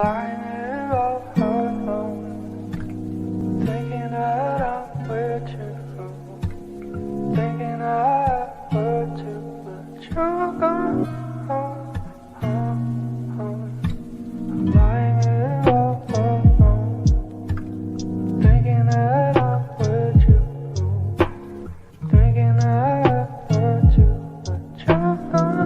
Flying it all alone, thinking that I'm way too, thinking I were too, but you're gone. I'm lying it all alone, thinking that I'm way too, thinking I were too, but you're gone.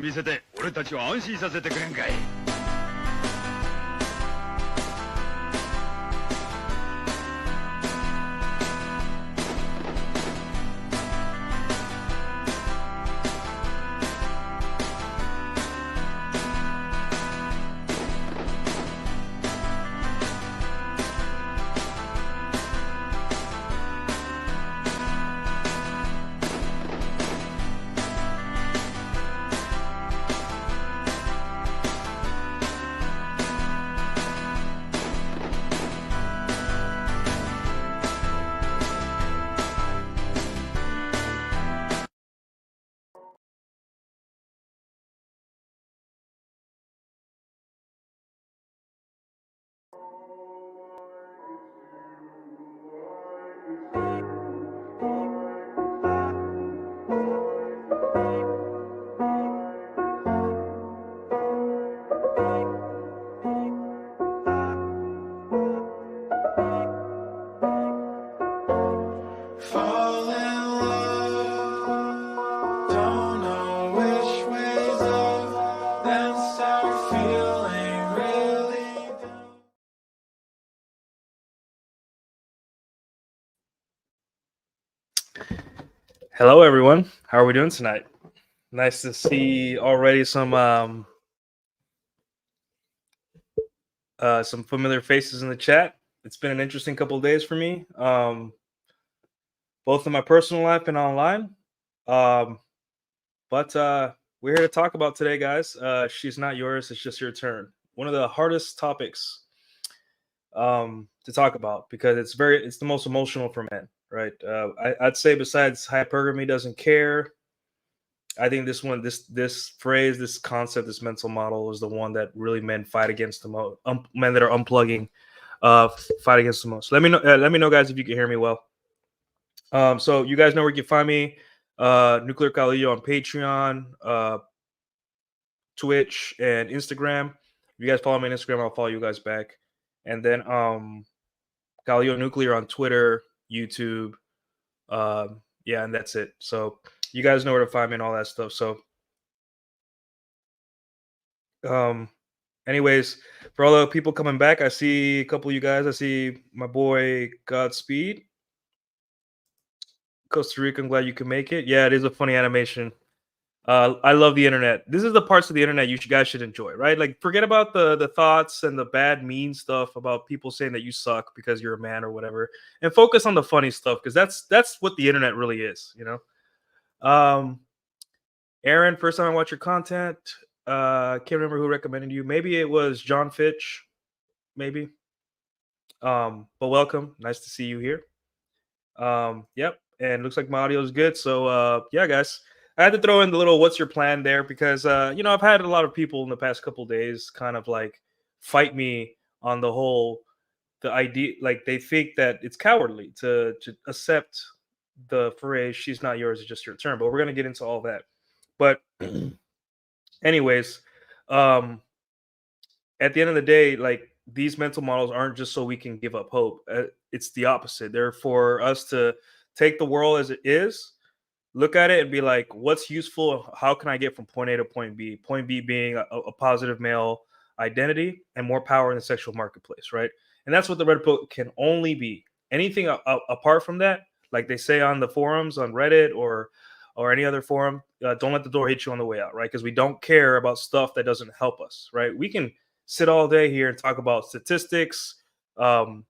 見せて俺たちを安心させてくれんかい。Hello, everyone. How are we doing tonight? Nice to see already some familiar faces in the chat. It's been an interesting couple of days for me, both in my personal life and online. But we're here to talk about today, guys. She's not yours; it's just your turn. One of the hardest topics to talk about because it's the most emotional for men, right? I'd say besides hypergamy doesn't care. I think this phrase, this concept, this mental model is the one that really men fight against the most. Men that are unplugging, fight against the most. Let me know, guys, if you can hear me well. So you guys know where you can find me. nuclearcaudillo on Patreon, Twitch, and Instagram. If you guys follow me on Instagram, I'll follow you guys back. And then Caudillo Nuclear on Twitter, YouTube. Yeah, and that's it. So you guys know where to find me and all that stuff. So anyways, for all the people coming back, I see a couple of you guys. I see my boy Godspeed. Costa Rica, I'm glad you can make it. Yeah, it is a funny animation. I love the internet. This is the parts of the internet you guys should enjoy, right? Like, forget about the thoughts and the bad, mean stuff about people saying that you suck because you're a man or whatever, and focus on the funny stuff because that's what the internet really is, you know. Aaron, first time I watched your content. Can't remember who recommended you. Maybe it was John Fitch. Maybe. But welcome. Nice to see you here. Yep. And looks like my audio is good. So yeah, guys. I had to throw in the little "what's your plan" there because you know, I've had a lot of people in the past couple days kind of like fight me on the idea, like they think that it's cowardly to accept the phrase "she's not yours, it's just your turn." But we're gonna get into all that. But anyways, at the end of the day, like, these mental models aren't just so we can give up hope. It's the opposite. They're for us to take the world as it is, look at it and be like, what's useful? How can I get from point A to point B? Point B being a positive male identity and more power in the sexual marketplace, right? And that's what the Red Pill can only be. Anything apart from that, like they say on the forums, on Reddit or any other forum, don't let the door hit you on the way out, right? Because we don't care about stuff that doesn't help us, right? We can sit all day here and talk about statistics, talk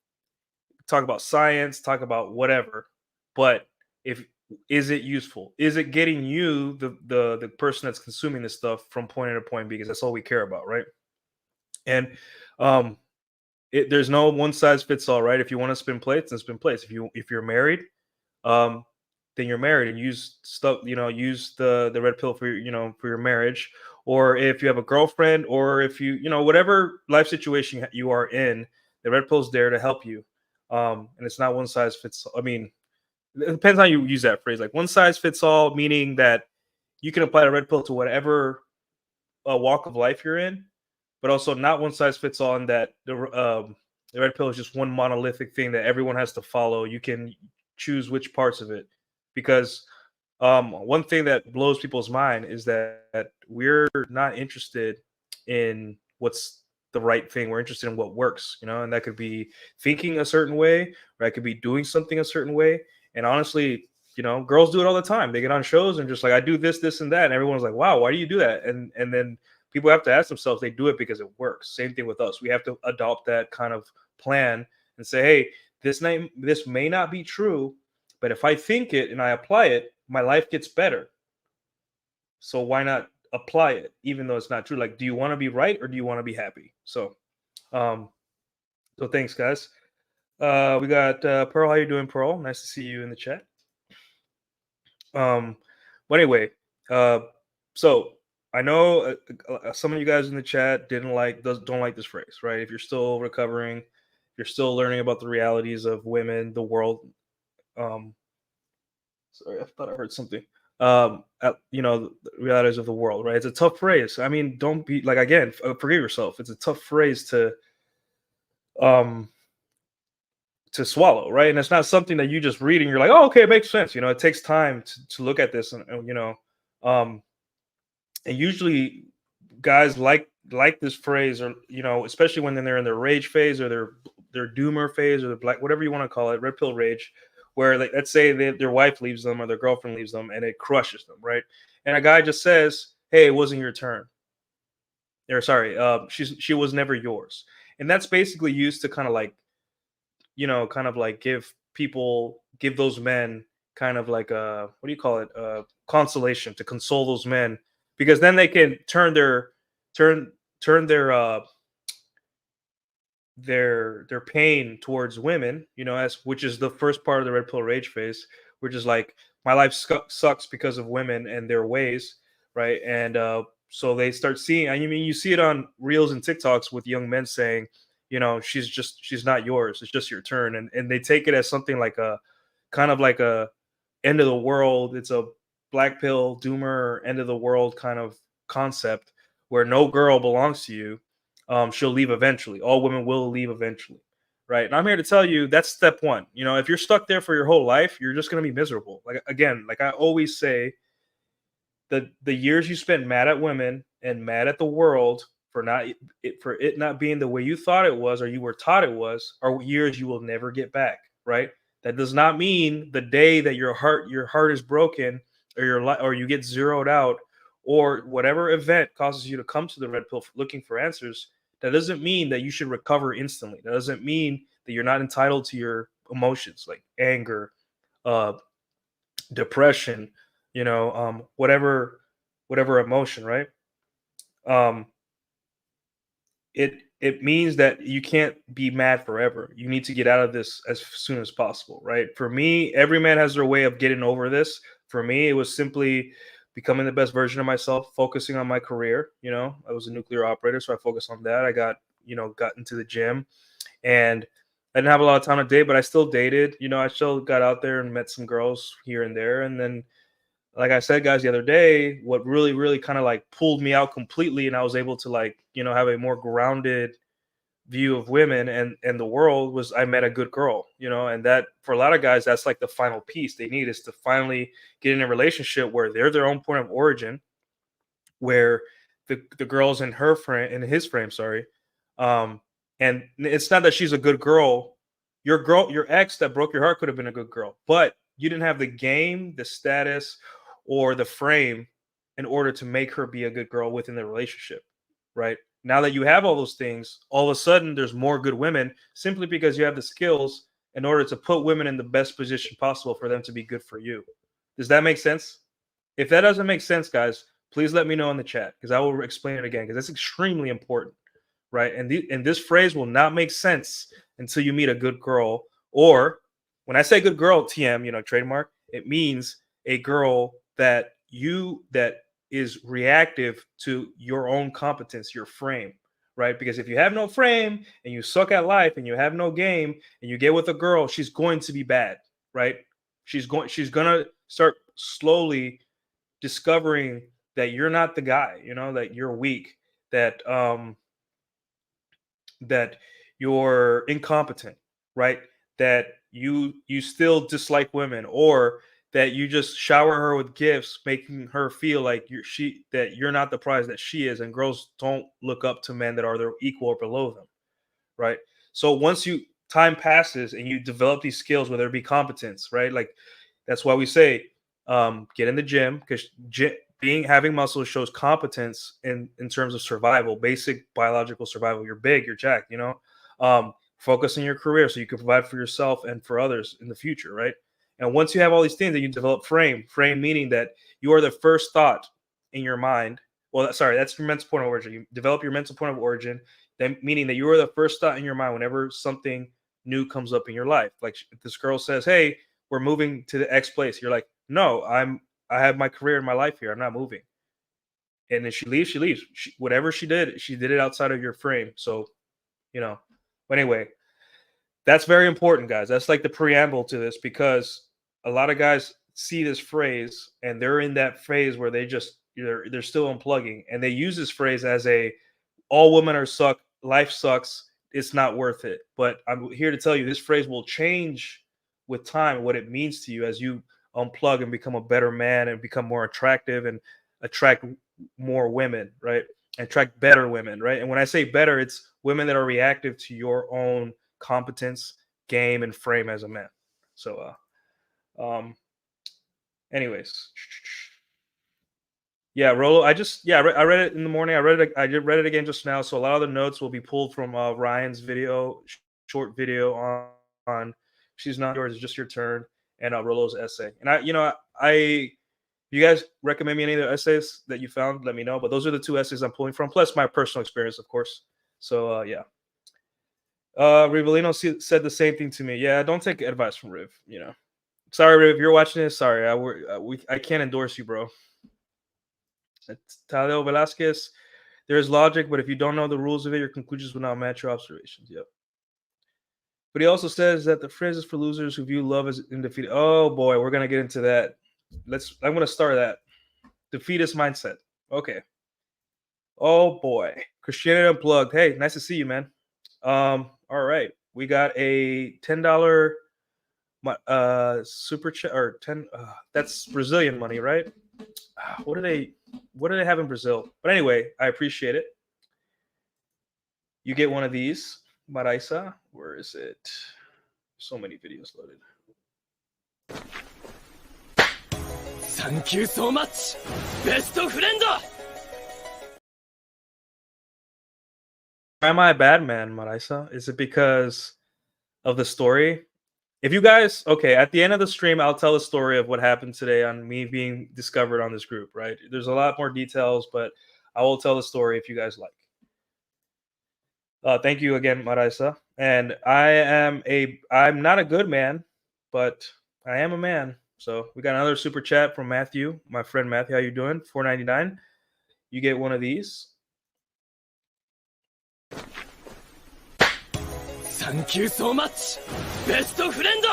about science, talk about whatever, but if is it useful? Is it getting you, the person that's consuming this stuff, from point A to point B? Because that's all we care about, right? And um, there's no one size fits all, right? If you want to spin plates, then spin plates. If you're married, um, then you're married and use stuff, use the red pill for for your marriage. Or if you have a girlfriend, or if whatever life situation you are in, the red pill's there to help you. And it's not one size fits. I mean, it depends how you use that phrase. Like one size fits all, meaning that you can apply the red pill to whatever walk of life you're in, but also not one size fits all in that the red pill is just one monolithic thing that everyone has to follow. You can choose which parts of it, because one thing that blows people's mind is that we're not interested in what's the right thing. We're interested in what works, and that could be thinking a certain way, or that could be doing something a certain way. And honestly, girls do it all the time. They get on shows and just like, I do this, this, and that, and everyone's like, wow, why do you do that? And then people have to ask themselves, they do it because it works. Same thing with us. We have to adopt that kind of plan and say, hey, this may not be true, but if I think it and I apply it, my life gets better. So why not apply it, even though it's not true? Like, do you want to be right or do you want to be happy? Um, so thanks, guys. We got Pearl. How you doing, Pearl? Nice to see you in the chat. But anyway, so I know some of you guys in the chat don't like this phrase, right? If you're still recovering, if you're still learning about the realities of women, the world. Sorry, I thought I heard something. The realities of the world, right? It's a tough phrase. I mean, don't be like, again, forgive yourself. It's a tough phrase um to swallow, right? And it's not something that you just read and you're like, oh, okay, it makes sense. It takes time to look at this, and usually guys like this phrase, or especially when they're in their rage phase, or their doomer phase, or the black, whatever you want to call it, red pill rage, where, like, let's say their wife leaves them or their girlfriend leaves them and it crushes them, right? And a guy just says, hey, it wasn't your turn, or sorry, she was never yours. And that's basically used to kind of like, give those men kind of like a, what do you call it, consolation, to console those men, because then they can turn their pain towards women, as which is the first part of the red pill rage phase, which is like, my life sucks because of women and their ways, right? And so they start seeing, I mean, you see it on reels and TikToks with young men saying, she's not yours, it's just your turn. And they take it as something like a kind of like a end of the world. It's a black pill doomer end of the world kind of concept, where no girl belongs to you. She'll leave eventually. All women will leave eventually, right? And I'm here to tell you that's step one. If you're stuck there for your whole life, you're just going to be miserable. Like, again, like I always say, the years you spent mad at women and mad at the world for it not being the way you thought it was, or you were taught it was, are years you will never get back, right? That does not mean the day that your heart is broken, or you get zeroed out, or whatever event causes you to come to the red pill looking for answers. That doesn't mean that you should recover instantly. That doesn't mean that you're not entitled to your emotions, like anger, uh, depression, whatever emotion, right? Um, it means that you can't be mad forever. You need to get out of this as soon as possible, right? For me, every man has their way of getting over this. For me, it was simply becoming the best version of myself, focusing on my career. I was a nuclear operator, so I focused on that. I got into the gym, and I didn't have a lot of time to date, but I still dated. I still got out there and met some girls here and there. And then, like I said, guys, the other day, what really, really kind of like pulled me out completely, and I was able to, like, have a more grounded view of women and the world, was I met a good girl, and that, for a lot of guys, that's like the final piece they need, is to finally get in a relationship where they're their own point of origin, where the girl's in his frame, sorry. And it's not that she's a good girl. Your ex that broke your heart could have been a good girl, but you didn't have the game, the status, or the frame in order to make her be a good girl within the relationship, right? Now that you have all those things, all of a sudden there's more good women, simply because you have the skills in order to put women in the best position possible for them to be good for you, Does that make sense? If that doesn't make sense, guys, please let me know in the chat because I will explain it again because that's extremely important, right? And this phrase will not make sense until you meet a good girl. Or when I say good girl, TM, trademark, it means a girl that is reactive to your own competence, your frame, right? Because if you have no frame and you suck at life and you have no game and you get with a girl, she's going to be bad, right? She's gonna start slowly discovering that you're not the guy, that you're weak, that that you're incompetent, right? That you still dislike women, or that you just shower her with gifts, making her feel like you're not the prize that she is, and girls don't look up to men that are their equal or below them, right? So once time passes and you develop these skills, whether it be competence, right? Like that's why we say get in the gym, because having muscles shows competence in terms of survival, basic biological survival. You're big, you're jacked, focus on your career so you can provide for yourself and for others in the future, right? And once you have all these things, then you develop frame meaning that you are the first thought in your mind. Well, sorry, that's your mental point of origin. You develop your mental point of origin, then meaning that you are the first thought in your mind whenever something new comes up in your life. Like if this girl says, "Hey, we're moving to the X place," you're like, "No, I have my career and my life here. I'm not moving." And then she leaves. Whatever she did it outside of your frame. So, But anyway, that's very important, guys. That's like the preamble to this, because a lot of guys see this phrase and they're in that phase where they're still unplugging, and they use this phrase as all women are suck, life sucks, it's not worth it. But I'm here to tell you this phrase will change with time, what it means to you as you unplug and become a better man and become more attractive and attract more women, right? Attract better women, right? And when I say better, it's women that are reactive to your own competence, game, and frame as a man. So anyways, yeah, Rolo. I read it in the morning. I did read it again just now. So a lot of the notes will be pulled from Ryan's short video on "She's Not Yours, It's Just Your Turn," and Rolo's essay. And you guys recommend me any other essays that you found? Let me know. But those are the two essays I'm pulling from, plus my personal experience, of course. So yeah. Rivelino said the same thing to me. Yeah, don't take advice from Riv. Sorry, Riv, if you're watching this. Sorry, I can't endorse you, bro. Talio Velasquez, there's logic, but if you don't know the rules of it, your conclusions will not match your observations. Yep. But he also says that the phrase is for losers who view love as indefeatable. Oh boy, we're gonna get into that. I'm gonna start that. Defeatist mindset. Okay. Oh boy. Christianity Unplugged. Hey, nice to see you, man. All right. We got a $10 super chat, or 10 that's Brazilian money, right? What do they have in Brazil? But anyway, I appreciate it. You get one of these, Maraisa. Where is it? So many videos loaded. Thank you so much, best friend. Why am I a bad man, Maraisa? Is it because of the story? If you guys, okay, at the end of the stream, I'll tell a story of what happened today on me being discovered on this group, right? There's a lot more details, but I will tell the story if you guys like. Thank you again, Maraisa. And I'm not a good man, but I am a man. So we got another super chat from Matthew, my friend Matthew. How you doing? $4.99. You get one of these. Thank you so much, best friend.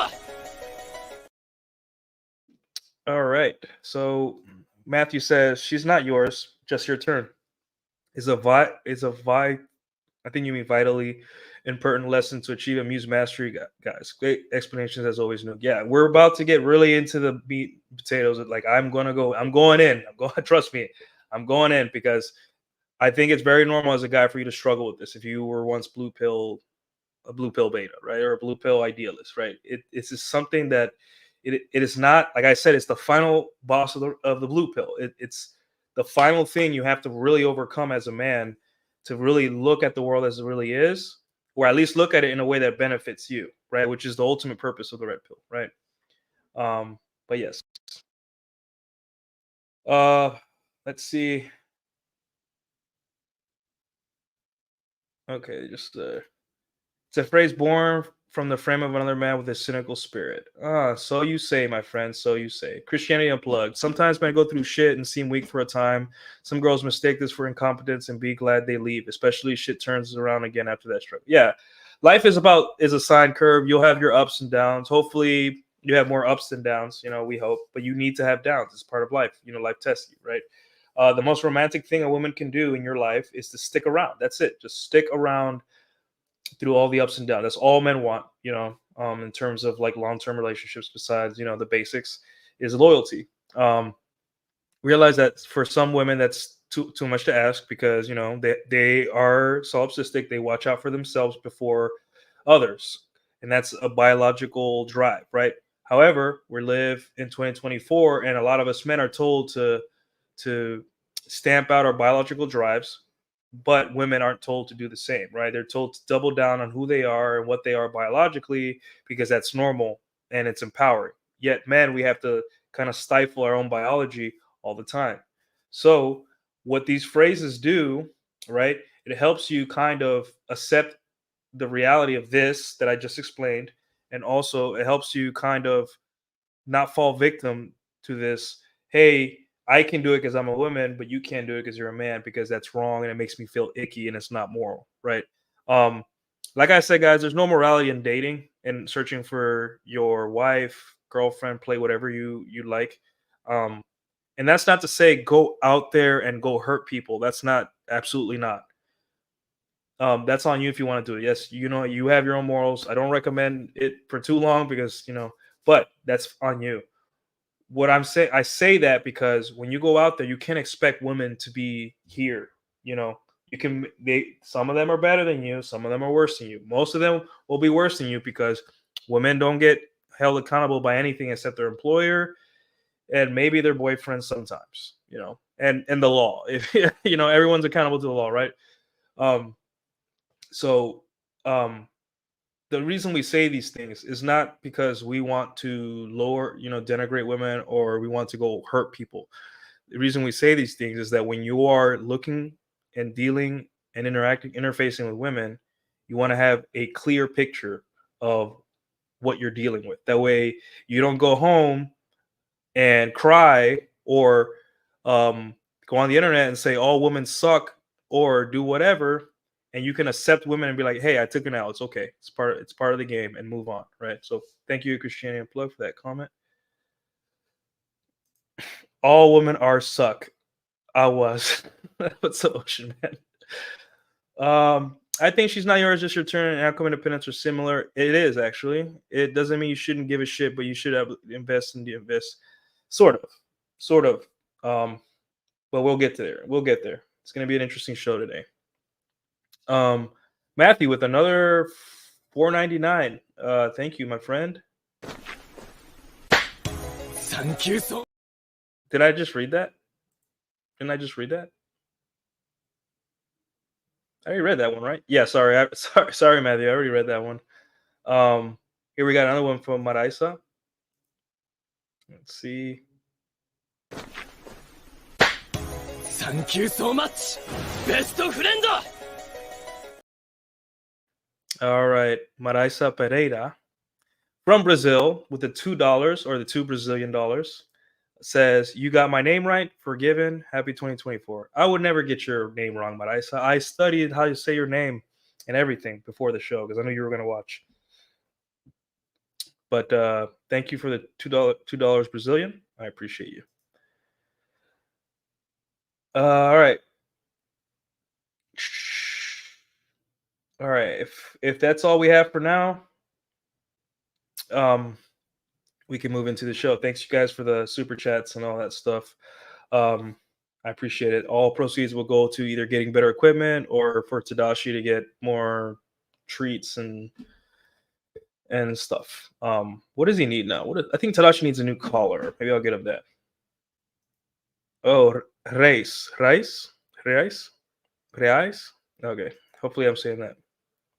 All right. So Matthew says, "She's not yours, just your turn." I think you mean vitally important lesson to achieve a muse mastery, guys. Great explanations as always, Nuke. Yeah, we're about to get really into the meat and potatoes. Like I'm going in. Trust me, I'm going in, because I think it's very normal as a guy for you to struggle with this. If you were once a blue pill beta, right, or a blue pill idealist, right? It's just something that it is not, like I said, it's the final boss of the blue pill. It's the final thing you have to really overcome as a man, to really look at the world as it really is, or at least look at it in a way that benefits you, right? Which is the ultimate purpose of the red pill, right? But yes, Let's see. Okay, just it's a phrase born from the frame of another man with a cynical spirit. Ah, so you say, my friend, so you say. Christianity Unplugged. Sometimes men go through shit and seem weak for a time. Some girls mistake this for incompetence and be glad they leave, especially shit turns around again after that struggle. Yeah, life is a sine curve. You'll have your ups and downs. Hopefully, you have more ups than downs. We hope, but you need to have downs. It's part of life. Life tests you, right? The most romantic thing a woman can do in your life is to stick around. That's it. Just stick around through all the ups and downs. That's all men want, in terms of like long-term relationships, besides, the basics, is loyalty. Realize that for some women that's too much to ask, because they are solipsistic. They watch out for themselves before others, and that's a biological drive, right? However, we live in 2024, and a lot of us men are told to stamp out our biological drives, but women aren't told to do the same, right? They're told to double down on who they are and what they are biologically, because that's normal and it's empowering. Yet men, we have to kind of stifle our own biology all the time. So what these phrases do, right? It helps you kind of accept the reality of this that I just explained, and also it helps you kind of not fall victim to this. Hey, I can do it because I'm a woman, but you can't do it because you're a man, because that's wrong and it makes me feel icky and it's not moral, right? Um, like I said, guys, there's no morality in dating and searching for your wife, girlfriend, play whatever you like. Um, and that's not to say go out there and go hurt people. That's not, absolutely not. That's on you if you want to do it. Yes, you have your own morals. I don't recommend it for too long, because but that's on you. What I'm saying, I say that because when you go out there, you can't expect women to be here. You know, you can. Some of them are better than you. Some of them are worse than you. Most of them will be worse than you, because women don't get held accountable by anything except their employer and maybe their boyfriend sometimes. And the law. If everyone's accountable to the law, right? Um, so um, the reason we say these things is not because we want to denigrate women, or we want to go hurt people. The reason we say these things is that when you are looking and dealing and interfacing with women, you want to have a clear picture of what you're dealing with. That way, you don't go home and cry, or go on the internet and say all women suck, or do whatever, and you can accept women and be like, hey, I took it out, it's okay, it's part of the game, and move on, right? So thank you, Christianity Unplugged, for that comment. All women are suck. I was. What's the ocean, man? I think she's not yours, just your turn, and outcome independence are similar. It is, actually. It doesn't mean you shouldn't give a shit, but you should have invest in the invest. Sort of. Um, but we'll get to there. We'll get there. It's going to be an interesting show today. Matthew with another 4.99. Thank you, my friend. Thank you so. Did I just read that? Didn't I just read that? I already read that one, right? Yeah, sorry. Sorry, Matthew. I already read that one. Here we got another one from Maraisa. Let's see. Thank you so much, best friend. All right, Maraisa Pereira from Brazil with the $2, or the $2 Brazilian, says, you got my name right, forgiven, happy 2024. I would never get your name wrong, Maraisa. I studied how you say your name and everything before the show, because I knew you were going to watch. But thank you for the $2 Brazilian. I appreciate you. All right. All right. If that's all we have for now, we can move into the show. Thanks, you guys, for the super chats and all that stuff. I appreciate it. All proceeds will go to either getting better equipment, or for Tadashi to get more treats and stuff. What does he need now? I think Tadashi needs a new collar. Maybe I'll get him that. Oh, Reis. Okay. Hopefully I'm saying that.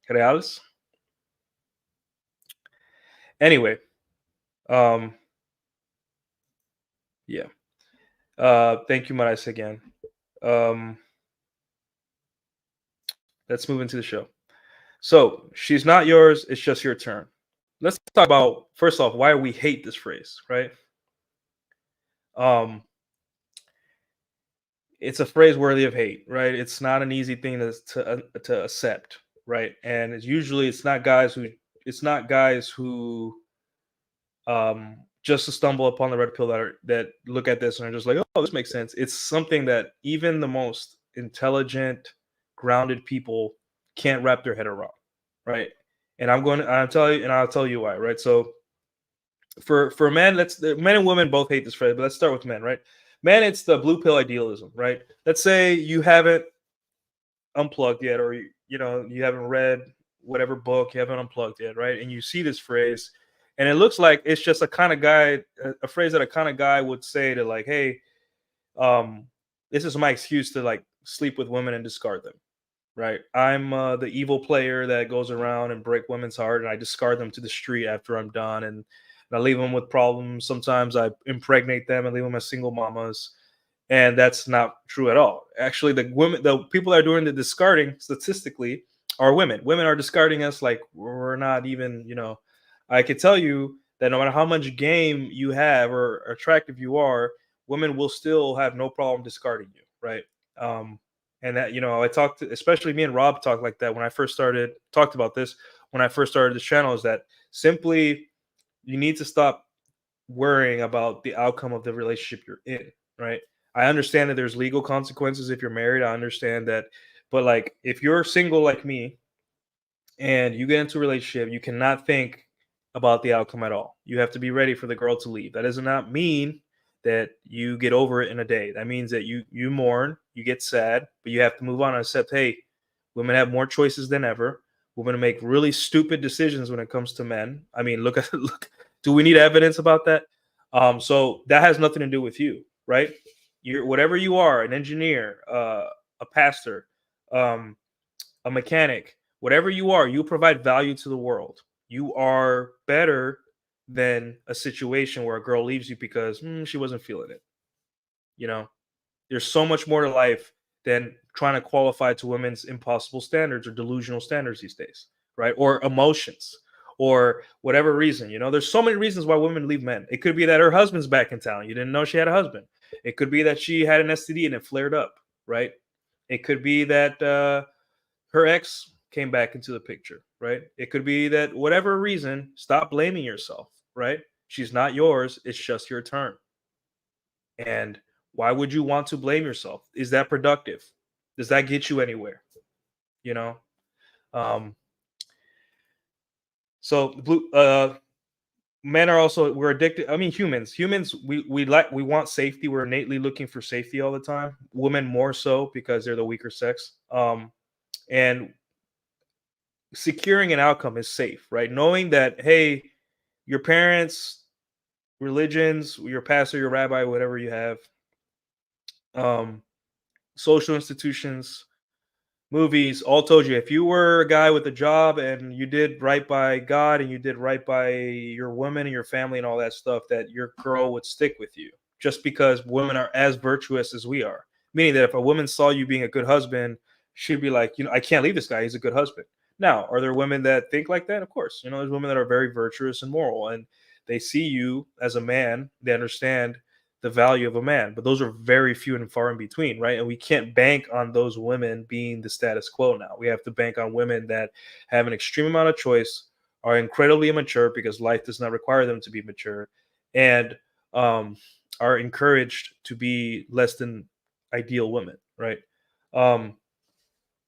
Reals. Anyway. Yeah. Thank you, Marais, again. Um, let's move into the show. So, she's not yours, it's just your turn. Let's talk about, first off, why we hate this phrase, right? Um, it's a phrase worthy of hate, right? It's not an easy thing to accept, right? And it's not guys who just to stumble upon the red pill that look at this and are just like, oh, this makes sense. It's something that even the most intelligent, grounded people can't wrap their head around, right? And I'll tell you why, right? So for men, men and women both hate this phrase, but let's start with men, right? Men, it's the blue pill idealism, right? Let's say you haven't unplugged yet, or you haven't read whatever book, you haven't unplugged yet, right? And you see this phrase, and it looks like it's just a kind of guy, a phrase that a kind of guy would say to, like, hey, um, this is my excuse to, like, sleep with women and discard them, right? I'm the evil player that goes around and break women's heart, and I discard them to the street after I'm done, and I leave them with problems. Sometimes I impregnate them and leave them as single mamas, and that's not true at all. Actually, the people that are doing the discarding statistically are women. Women are discarding us like we're not even. I could tell you that no matter how much game you have or attractive you are, women will still have no problem discarding you, right? Um, and that, I talked to, especially me and Rob talked like that when I first talked about this when I first started this channel, is that simply you need to stop worrying about the outcome of the relationship you're in, right? I understand that there's legal consequences if you're married. I understand that. But, like, if you're single like me and you get into a relationship, you cannot think about the outcome at all. You have to be ready for the girl to leave. That does not mean that you get over it in a day. That means that you mourn, you get sad, but you have to move on and accept, hey, women have more choices than ever. Women make really stupid decisions when it comes to men. I mean, look. Do we need evidence about that? So that has nothing to do with you, right? You're whatever you are, an engineer, a pastor, um, a mechanic, whatever you are, you provide value to the world. You are better than a situation where a girl leaves you because she wasn't feeling it. You know, there's so much more to life than trying to qualify to women's impossible standards or delusional standards these days, right? Or emotions or whatever reason. There's so many reasons why women leave men. It could be that her husband's back in town. You didn't know she had a husband. It could be that she had an STD and it flared up, right? It could be that her ex came back into the picture, right? It could be that whatever reason, stop blaming yourself, right? She's not yours. It's just your turn. And why would you want to blame yourself? Is that productive? Does that get you anywhere? You know? Um, so men are also, we're addicted. I mean, humans, we want safety. We're innately looking for safety all the time. Women more so because they're the weaker sex. And securing an outcome is safe, right? Knowing that, hey, your parents, religions, your pastor, your rabbi, whatever you have, um, social institutions, movies, all told you if you were a guy with a job and you did right by God and you did right by your woman and your family and all that stuff, that your girl would stick with you just because women are as virtuous as we are. Meaning that if a woman saw you being a good husband, she'd be like, I can't leave this guy. He's a good husband. Now, are there women that think like that? Of course. There's women that are very virtuous and moral, and they see you as a man. They understand the value of a man, but those are very few and far in between, right? And we can't bank on those women being the status quo now. We have to bank on women that have an extreme amount of choice, are incredibly immature because life does not require them to be mature, and are encouraged to be less than ideal women, right?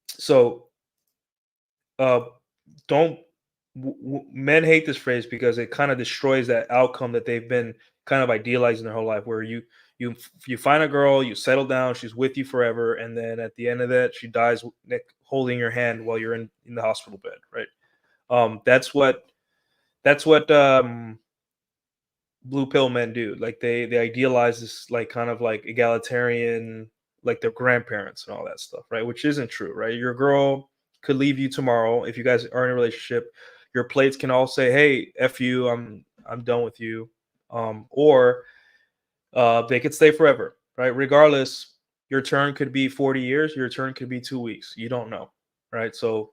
So uh, don't men hate this phrase because it kind of destroys that outcome that they've been kind of idealizing their whole life, where you find a girl, you settle down, she's with you forever, and then at the end of that she dies holding your hand while you're in the hospital bed, right? That's what blue pill men do. Like they idealize this, like, kind of like egalitarian, like their grandparents and all that stuff, right? Which isn't true, right? Your girl could leave you tomorrow if you guys are in a relationship. Your plates can all say, hey, F you, I'm done with you. Or they could stay forever. right? Regardless, your turn could be 40 years, your turn could be 2 weeks. You don't know, right? So,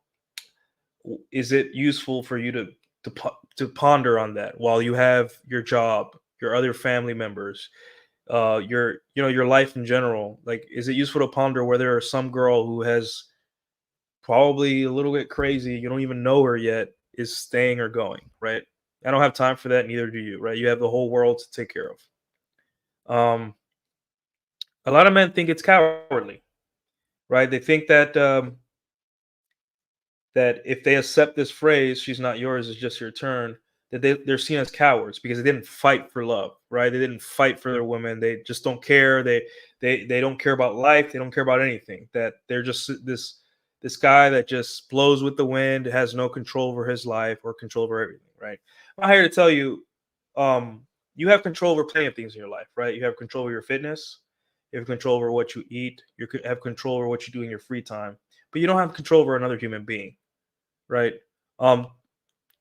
is it useful for you to ponder on that while you have your job, your other family members, your your life in general? Like, is it useful to ponder whether some girl who has probably a little bit crazy, you don't even know her yet, is staying or going, right? I don't have time for that, neither do you, right? You have the whole world to take care of. A lot of men think it's cowardly, right? They think that that if they accept this phrase, "She's not yours, it's just your turn," that they're seen as cowards because they didn't fight for love, right? They didn't fight for their women. They just don't care. They don't care about life. They don't care about anything. That they're just this guy that just blows with the wind, has no control over his life or control over everything, right? I'm here to tell you, you have control over plenty of things in your life, right? You have control over your fitness. You have control over what you eat. Have control over what you do in your free time, but you don't have control over another human being, right? Um,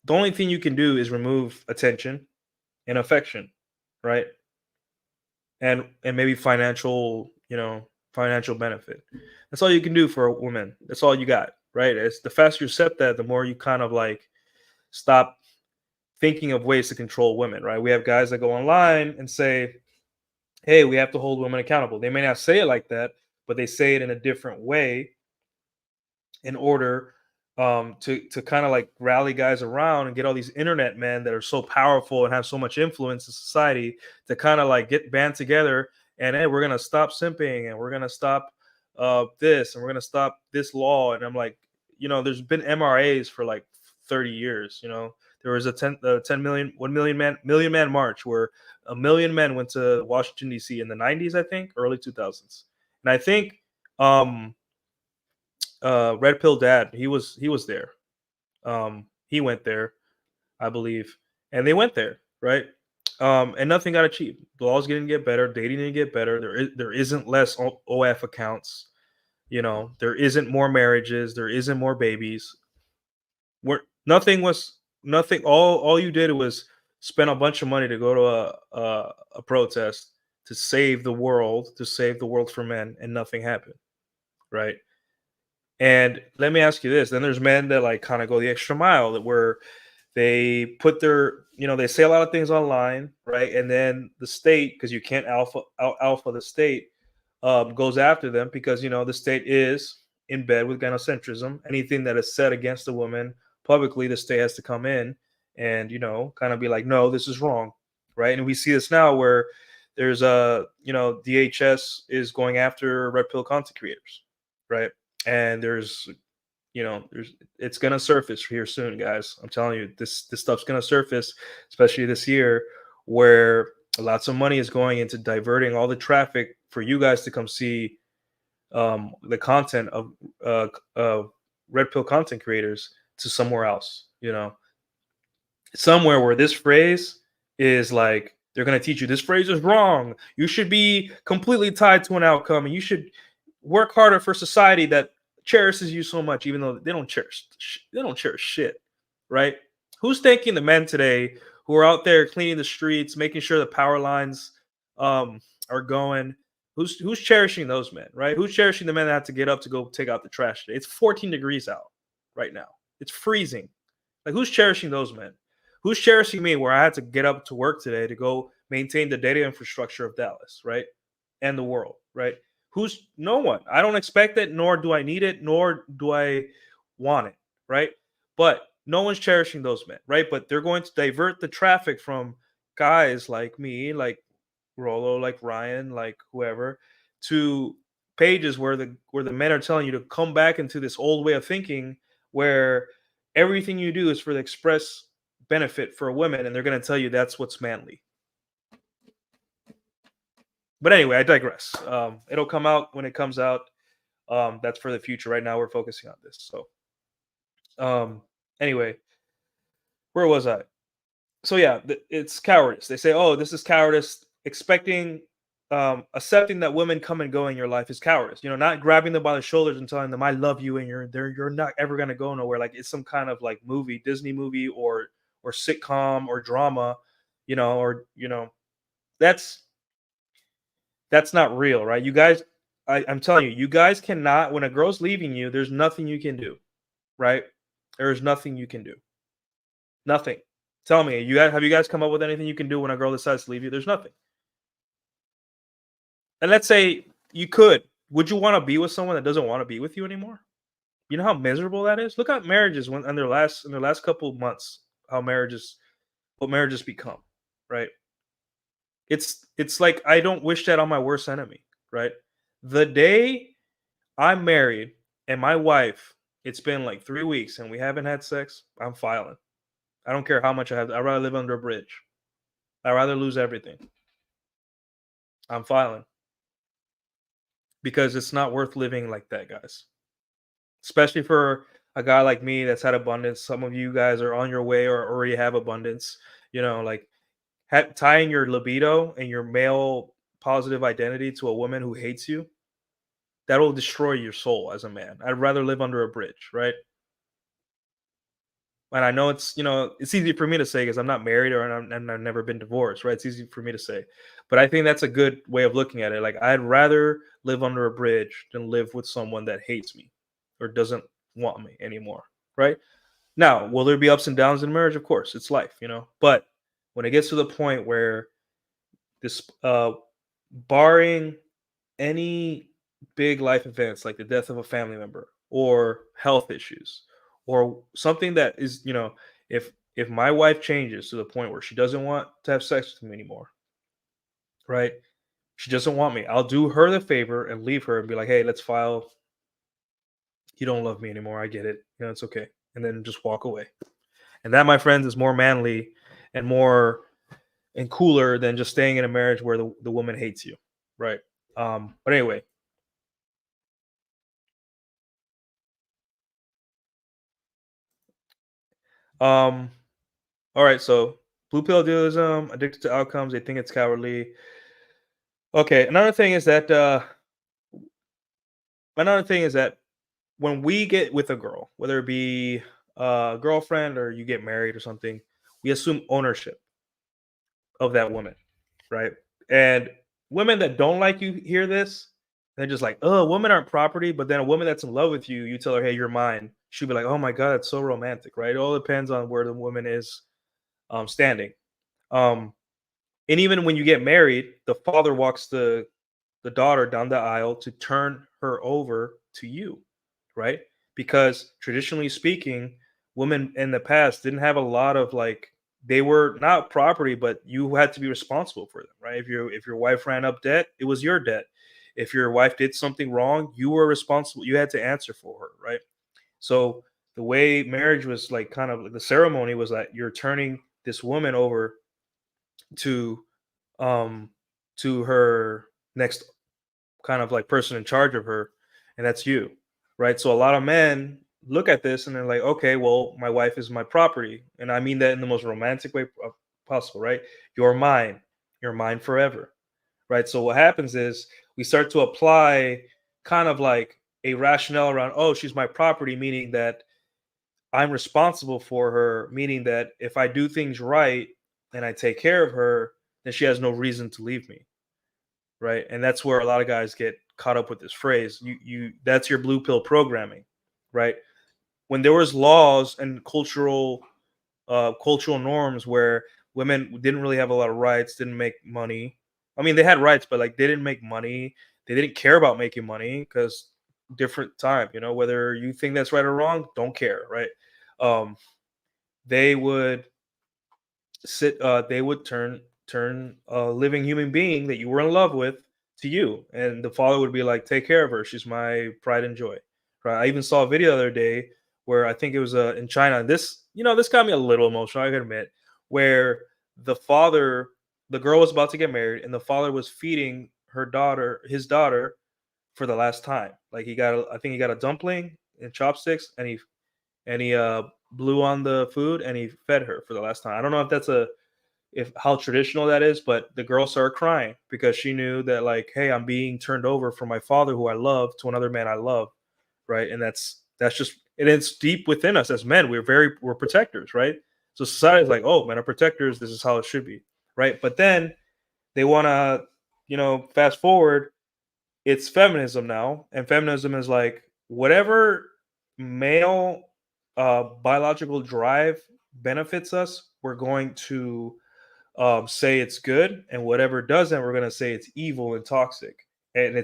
the only thing you can do is remove attention and affection, right? And maybe financial, financial benefit. That's all you can do for a woman. That's all you got, right? It's the faster you accept that, the more you kind of like stop thinking of ways to control women, right? We have guys that go online and say, "Hey, we have to hold women accountable." They may not say it like that, but they say it in a different way in order to kind of like rally guys around and get all these internet men that are so powerful and have so much influence in society to kind of like get band together and, hey, we're gonna stop simping and we're gonna stop this and we're gonna stop this law. And I'm like, there's been MRAs for like 30 years. There was a 10 million 1 million man march where a million men went to Washington D.C. in the 90s, I think, early 2000s. And I think Red Pill Dad, he was there. He went there, I believe, and they went there, right? And nothing got achieved. The laws didn't get better. Dating didn't get better. There isn't less OF accounts. There isn't more marriages. There isn't more babies. Where nothing was nothing. All you did was spend a bunch of money to go to a protest to save the world for men, and nothing happened, right? And let me ask you this: then there's men that like kind of go the extra mile, that where they put their, they say a lot of things online, right? And then the state, because you can't alpha the state, goes after them because the state is in bed with gynocentrism. Anything that is said against a woman publicly, the state has to come in and kind of be like, no, this is wrong, right? And we see this now where there's DHS is going after red pill content creators, right? And there's it's gonna surface here soon, guys. I'm telling you, this stuff's gonna surface, especially this year, where lots of money is going into diverting all the traffic for you guys to come see the content of red pill content creators to somewhere else. Somewhere where this phrase is like they're gonna teach you this phrase is wrong. You should be completely tied to an outcome, and you should work harder for society that cherishes you so much, even though they don't cherish shit, right? Who's thanking the men today who are out there cleaning the streets, making sure the power lines are going? Who's cherishing those men, right? Who's cherishing the men that have to get up to go take out the trash today? It's 14 degrees out right now. It's freezing. Like, who's cherishing those men? Who's cherishing me where I had to get up to work today to go maintain the data infrastructure of Dallas, right? And the world, right? Who's no one. I don't expect it, nor do I need it, nor do I want it, right? But no one's cherishing those men, right? But they're going to divert the traffic from guys like me, like Rolo, like Ryan, like whoever, to pages where the men are telling you to come back into this old way of thinking where everything you do is for the express benefit for women, and they're going to tell you that's what's manly. But anyway, I digress. It'll come out when it comes out. That's for the future. Right now, we're focusing on this. So, anyway, where was I? So yeah, it's cowardice. They say, "Oh, this is cowardice." Accepting that women come and go in your life is cowardice. Not grabbing them by the shoulders and telling them, "I love you," and you're not ever gonna go nowhere. Like it's some kind of like movie, Disney movie, or sitcom or drama. Or that's That's not real, right? You guys, I'm telling you, you guys cannot. When a girl's leaving you, there's nothing you can do, right? There's nothing you can do. Nothing. Tell me, have you guys come up with anything you can do when a girl decides to leave you? There's nothing. And let's say you could. Would you want to be with someone that doesn't want to be with you anymore? You know how miserable that is. Look at marriages when in their last couple of months, what marriages become, right? It's like I don't wish that on my worst enemy, right? The day I'm married and my wife, it's been like 3 weeks and we haven't had sex, I'm filing. I don't care how much I have. I'd rather live under a bridge. I'd rather lose everything. I'm filing because it's not worth living like that, guys. Especially for a guy like me that's had abundance. Some of you guys are on your way or already have abundance. You know, like tying your libido and your male positive identity to a woman who hates you, that'll destroy your soul as a man. I'd rather live under a bridge, right? And I know it's easy for me to say because I'm not married and I've never been divorced, right? It's easy for me to say, but I think that's a good way of looking at it. Like I'd rather live under a bridge than live with someone that hates me or doesn't want me anymore, right? Now, will there be ups and downs in marriage? Of course, it's life, But when it gets to the point where this, barring any big life events like the death of a family member or health issues or something that is, if my wife changes to the point where she doesn't want to have sex with me anymore, right? She doesn't want me. I'll do her the favor and leave her and be like, hey, let's file. You don't love me anymore. I get it. It's okay. And then just walk away. And that, my friends, is more manly and more and cooler than just staying in a marriage where the woman hates you. Right. But anyway. All right, so blue pill dualism, addicted to outcomes, they think it's cowardly. Okay, another thing is that when we get with a girl, whether it be a girlfriend or you get married or something, we assume ownership of that woman, right? And women that don't like you hear this, they're just like, oh, women aren't property. But then a woman that's in love with you, you tell her, hey, you're mine. She'll be like, oh my God, that's so romantic, right? It all depends on where the woman is standing. Um, and even when you get married, the father walks the daughter down the aisle to turn her over to you, right? Because traditionally speaking, women in the past didn't have a lot of they were not property, but you had to be responsible for them, right? If your wife ran up debt, it was your debt. If your wife did something wrong, you were responsible. You had to answer for her, right? So the way marriage was like kind of the ceremony was that you're turning this woman over to um to her next kind of like person in charge of her, and that's you, right? So a lot of men look at this and they're like, okay, well, my wife is my property, and I mean that in the most romantic way possible, right? You're mine forever, right? So what happens is we start to apply kind of like a rationale around, oh, she's my property, meaning that I'm responsible for her, meaning that if I do things right and I take care of her, then she has no reason to leave me, right? And that's where a lot of guys get caught up with this phrase. You that's your blue pill programming, right? When there was laws and cultural norms where women didn't really have a lot of rights, didn't make money. I mean, they had rights, but like they didn't make money. They didn't care about making money because different time, whether you think that's right or wrong, don't care, right? Um, they would they would turn a living human being that you were in love with to you, and the father would be like, take care of her, she's my pride and joy, right? I even saw a video the other day where I think it was in China, and this got me a little emotional, I can admit, where the girl was about to get married and the father was feeding his daughter for the last time. Like I think he got a dumpling and chopsticks, and he blew on the food and he fed her for the last time. I don't know if that's if how traditional that is, but the girl started crying because she knew that, like, hey, I'm being turned over from my father who I love to another man I love, right? And that's just, and it's deep within us as men. We're protectors, right? So society's like, oh, men are protectors, this is how it should be, right? But then they want to fast forward, it's feminism now, and feminism is like whatever male biological drive benefits us, we're going to say it's good, and whatever doesn't, we're going to say it's evil and toxic. And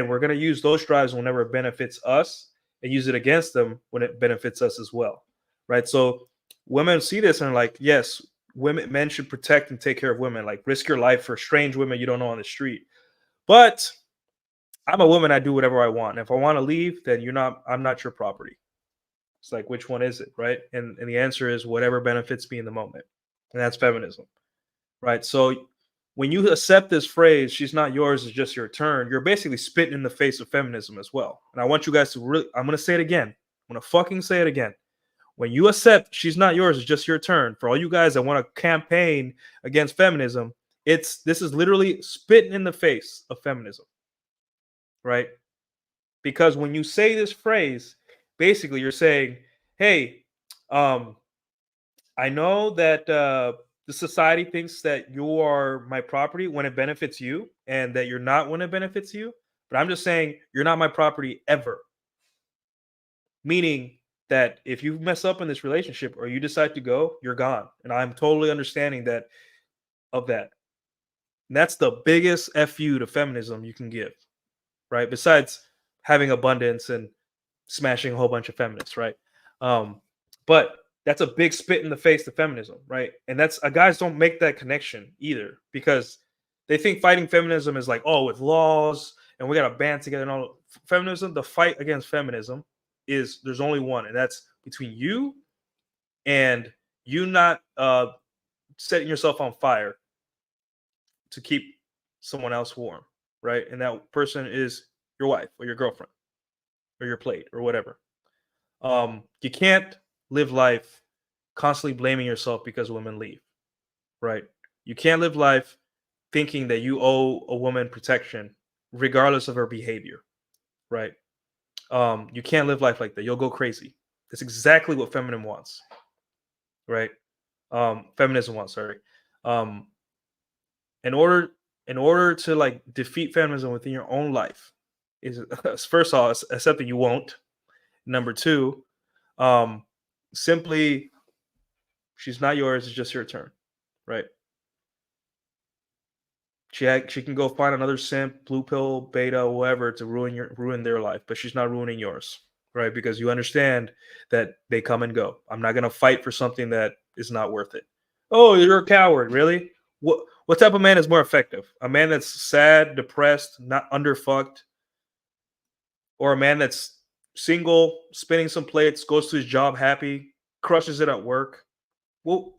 we're going to use those drives whenever it benefits us, and use it against them when it benefits us as well, right? So women see this and are like, yes, men should protect and take care of women, like risk your life for strange women you don't know on the street. But I'm a woman, I do whatever I want. And if I want to leave, then I'm not your property. It's like, which one is it, right? And the answer is whatever benefits me in the moment, and that's feminism, right? So when you accept this phrase, she's not yours, it's just your turn, you're basically spitting in the face of feminism as well. And I want you guys to really, I'm going to say it again. I'm going to fucking say it again. When you accept she's not yours, it's just your turn. For all you guys that want to campaign against feminism, this is literally spitting in the face of feminism, right? Because when you say this phrase, basically you're saying, hey, I know that the society thinks that you are my property when it benefits you, and that you're not when it benefits you. But I'm just saying you're not my property ever. Meaning that if you mess up in this relationship or you decide to go, you're gone. And I'm totally understanding of that. And that's the biggest FU to feminism you can give, right? Besides having abundance and smashing a whole bunch of feminists, right? But that's a big spit in the face to feminism, right? And that's guys don't make that connection either, because they think fighting feminism is like, oh, with laws and we got to band together and all. Feminism, the fight against feminism is there's only one, and that's between you and you not setting yourself on fire to keep someone else warm, right? And that person is your wife or your girlfriend or your plate or whatever. You can't live life constantly blaming yourself because women leave, right? You can't live life thinking that you owe a woman protection regardless of her behavior, right? You can't live life like that. You'll go crazy. That's exactly what feminism wants, right? Feminism wants, sorry. In order to like defeat feminism within your own life, is first of all, accept that you won't. Number two, simply she's not yours, it's just your turn, right? She can go find another simp, blue pill, beta, whatever, to ruin their life, but she's not ruining yours, right? Because you understand that they come and go. I'm not gonna fight for something that is not worth it. Oh, you're a coward, really? What type of man is more effective? A man that's sad, depressed, not underfucked, or a man that's single, spinning some plates, goes to his job happy, crushes it at work? Well,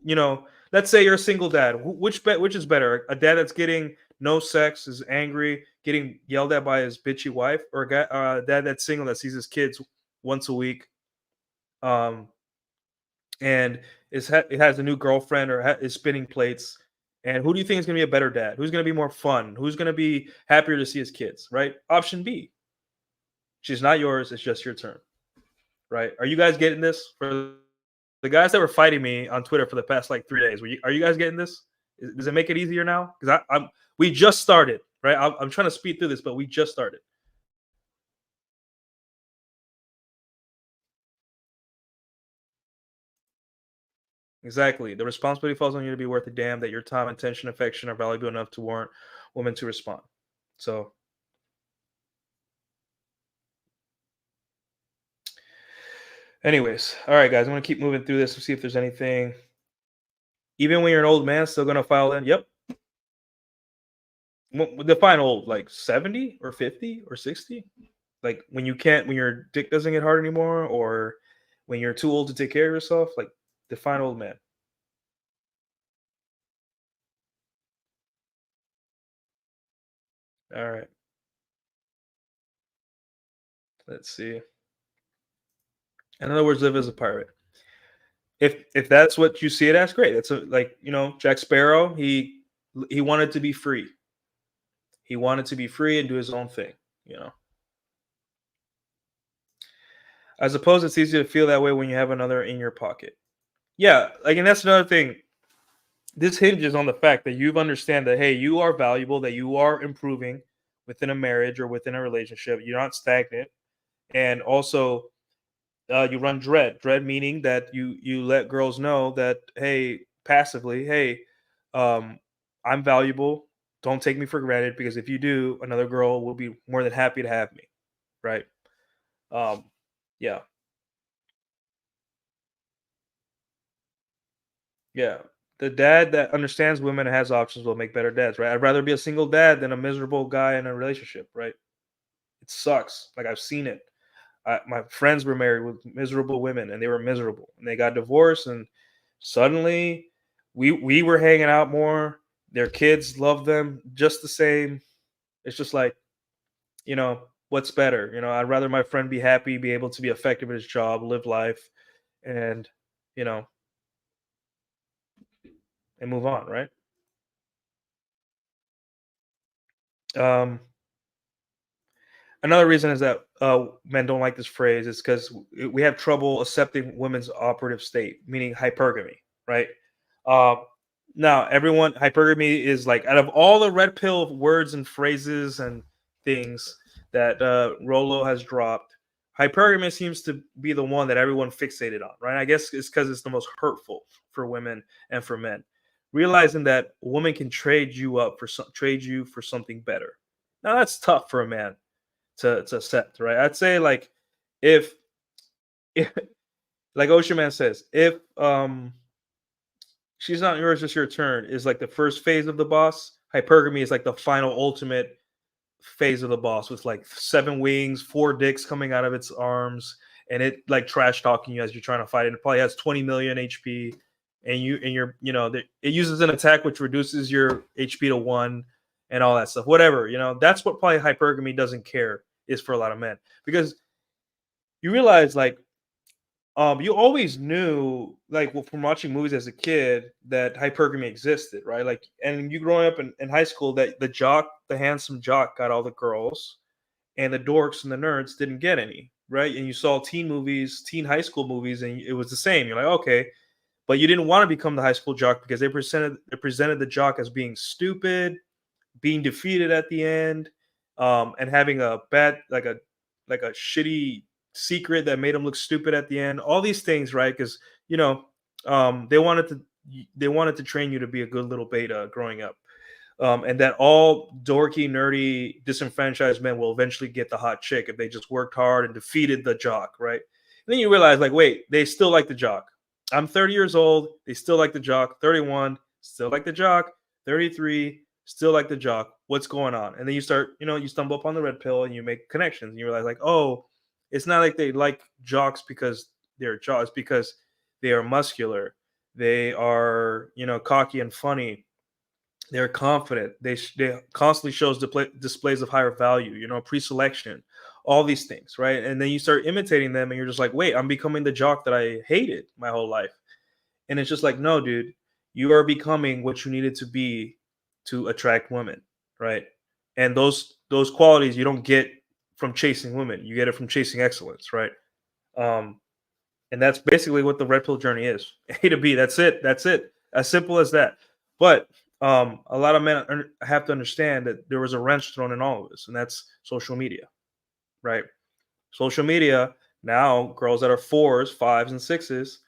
let's say you're a single dad. Which is better? A dad that's getting no sex, is angry, getting yelled at by his bitchy wife, or a dad that's single that sees his kids once a week, and it has a new girlfriend or is spinning plates? And who do you think is going to be a better dad? Who's going to be more fun? Who's going to be happier to see his kids? Right? Option B. She's not yours. It's just your turn. Right? Are you guys getting this? For the guys that were fighting me on Twitter for the past like 3 days, are you guys getting this? Does it make it easier now? Because we just started, right? I'm trying to speed through this, but we just started. Exactly. The responsibility falls on you to be worth a damn, that your time, attention, affection are valuable enough to warrant women to respond. So, anyways, all right, guys, I'm going to keep moving through this to see if there's anything. Even when you're an old man, still going to file in? Yep. Define old, like 70 or 50 or 60? Like when your dick doesn't get hard anymore, or when you're too old to take care of yourself? Like, define old man. All right. Let's see. In other words, live as a pirate. If that's what you see it as, great. That's like Jack Sparrow. He wanted to be free. He wanted to be free and do his own thing. I suppose it's easy to feel that way when you have another in your pocket. Yeah, like, and that's another thing. this hinges on the fact that you understand that, hey, you are valuable, that you are improving within a marriage or within a relationship. You're not stagnant, and also you run dread meaning that you let girls know that, hey, passively, hey, um I'm valuable, don't take me for granted, because if you do, another girl will be more than happy to have me, right? um yeah, yeah, the dad that understands women and has options will make better dads, right? I'd rather be a single dad than a miserable guy in a relationship, right? It sucks, like I've seen it. My friends were married with miserable women, and they were miserable, and they got divorced, and suddenly we were hanging out more. Their kids loved them just the same. It's just like, what's better? I'd rather my friend be happy, be able to be effective at his job, live life, and you know, and move on, right? Um, Another reason is that men don't like this phrase is because we have trouble accepting women's operative state, meaning hypergamy, right? Um, Now, everyone, hypergamy is like, out of all the red pill words and phrases and things that Rolo has dropped, hypergamy seems to be the one that everyone fixated on, right? I guess it's because it's the most hurtful for women and for men. Realizing that a woman can trade you for something better. Now that's tough for a man to accept, right? I'd say like if, if like Ocean Man says, if she's not yours, it's your turn is like the first phase of the boss. Hypergamy is like the final ultimate phase of the boss with like seven wings, four dicks coming out of its arms, and it like trash talking you as you're trying to fight it. It probably has 20 million HP, and you're it uses an attack which reduces your HP to one and all that stuff. Whatever, that's what probably hypergamy doesn't care is for a lot of men, because you realize like you always knew, like, well, from watching movies as a kid, that hypergamy existed, right? Like, and you growing up in high school, that the handsome jock, got all the girls, and the dorks and the nerds didn't get any, right? And you saw teen high school movies, and it was the same. You're like, okay, but you didn't want to become the high school jock because they presented the jock as being stupid, being defeated at the end, and having a bad like a shitty secret that made him look stupid at the end. All these things, right? Because you know they wanted to train you to be a good little beta growing up, and that all dorky, nerdy, disenfranchised men will eventually get the hot chick if they just worked hard and defeated the jock, right? And then you realize, like, wait, they still like the jock. I'm 30 years old. They still like the jock. 31, still like the jock. 33, still like the jock. What's going on? And then you start, you stumble upon the red pill and you make connections. And you realize, like, oh, it's not like they like jocks because they're jocks, because they are muscular. They are, cocky and funny. They're confident. They constantly shows displays of higher value. Pre-selection, all these things, right? And then you start imitating them, and you're just like, wait, I'm becoming the jock that I hated my whole life. And it's just like, no, dude, you are becoming what you needed to be to attract women, right? And those qualities you don't get from chasing women. You get it from chasing excellence, right? Um, and that's basically what the red pill journey is. A to B. That's it. That's it. As simple as that. But a lot of men have to understand that there was a wrench thrown in all of this, and that's social media, right? Social media now, girls that are fours, fives, and sixes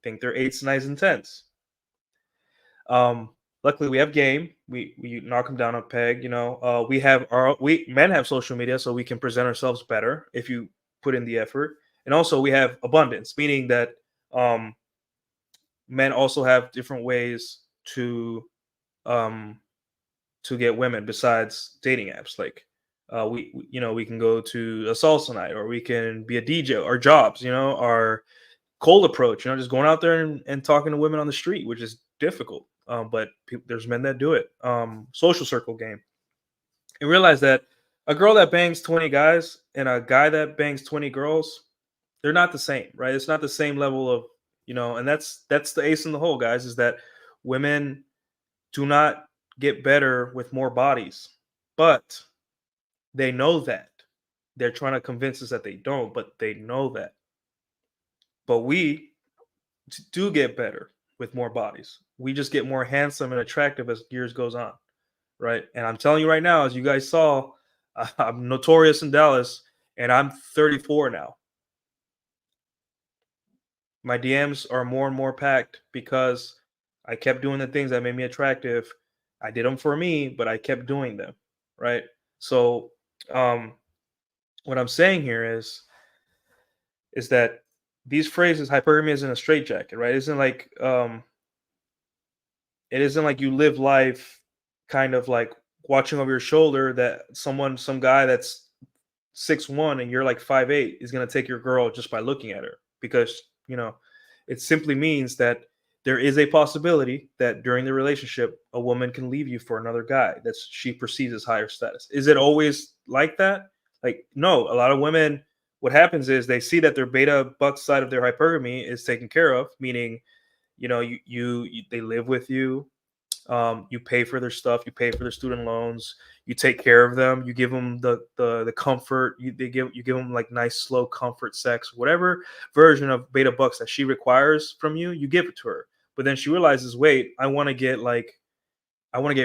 think they're eights, nines, and tens. Um, Luckily, we have game. We knock them down a peg. We men have social media, so we can present ourselves better if you put in the effort. And also, we have abundance, meaning that um, men also have different ways um, to get women besides dating apps. Like we can go to a salsa night, or we can be a DJ. Our jobs, our cold approach, just going out there and talking to women on the street, which is difficult. But there's men that do it. Social circle game, and realize that a girl that bangs 20 guys and a guy that bangs 20 girls, they're not the same, right? It's not the same level of, and that's the ace in the hole, guys, is that women do not get better with more bodies, but they know that. They're trying to convince us that they don't, but they know that. But we do get better. with more bodies. We just get more handsome and attractive as years goes on, right? And I'm telling you right now, as you guys saw, I'm notorious in Dallas, and I'm 34 now. My DMs are more and more packed because I kept doing the things that made me attractive. I did them for me, but I kept doing them, right? So, what I'm saying here is that these phrases, hypergamy isn't a straitjacket, right? It isn't like you live life kind of like watching over your shoulder that some guy that's 6'1" and you're like 5'8" is gonna take your girl just by looking at her. Because, it simply means that there is a possibility that during the relationship a woman can leave you for another guy that she perceives as higher status. Is it always like that? Like, no, a lot of women, what happens is they see that their beta buck side of their hypergamy is taken care of, meaning, they live with you, you pay for their stuff, you pay for their student loans, you take care of them, you give them the comfort, you give them like nice slow comfort sex, whatever version of beta bucks that she requires from you, you give it to her. But then she realizes, wait, I want to get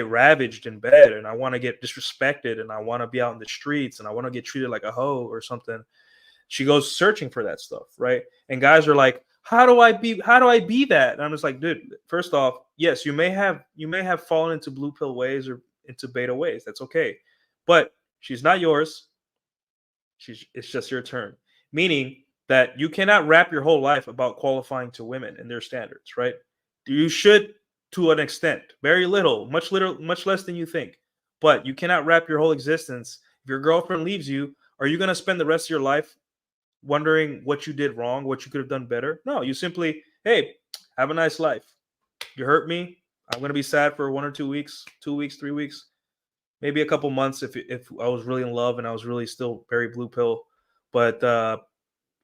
ravaged in bed, and I want to get disrespected, and I want to be out in the streets, and I want to get treated like a hoe or something. She goes searching for that stuff, right? And guys are like, how do I be that? And I'm just like, dude, first off, yes, you may have fallen into blue pill ways or into beta ways. That's okay. But she's not yours. It's just your turn. Meaning that you cannot wrap your whole life about qualifying to women and their standards, right? You should, to an extent, very little, much less than you think. But you cannot wrap your whole existence. If your girlfriend leaves you, are you going to spend the rest of your life wondering what you did wrong, what you could have done better? No, you simply, hey, have a nice life. You hurt me. I'm going to be sad for 1 or 2 weeks, 2 weeks, 3 weeks, maybe a couple months if I was really in love and I was really still very blue pill. But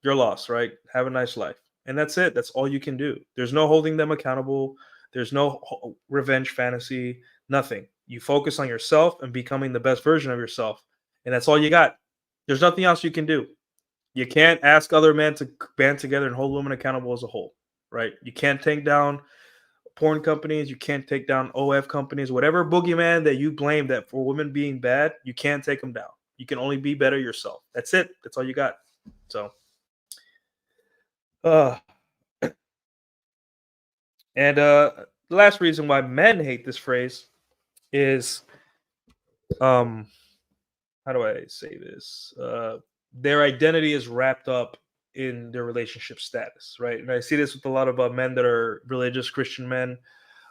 you're lost, right? Have a nice life. And that's it. That's all you can do. There's no holding them accountable. There's no revenge fantasy, nothing. You focus on yourself and becoming the best version of yourself. And that's all you got. There's nothing else you can do. You can't ask other men to band together and hold women accountable as a whole, right? You can't take down porn companies. You can't take down OF companies. Whatever boogeyman that you blame that for women being bad, you can't take them down. You can only be better yourself. That's it. That's all you got. So, the last reason why men hate this phrase is, how do I say this? Their identity is wrapped up in their relationship status, right? And I see this with a lot of men that are religious Christian men,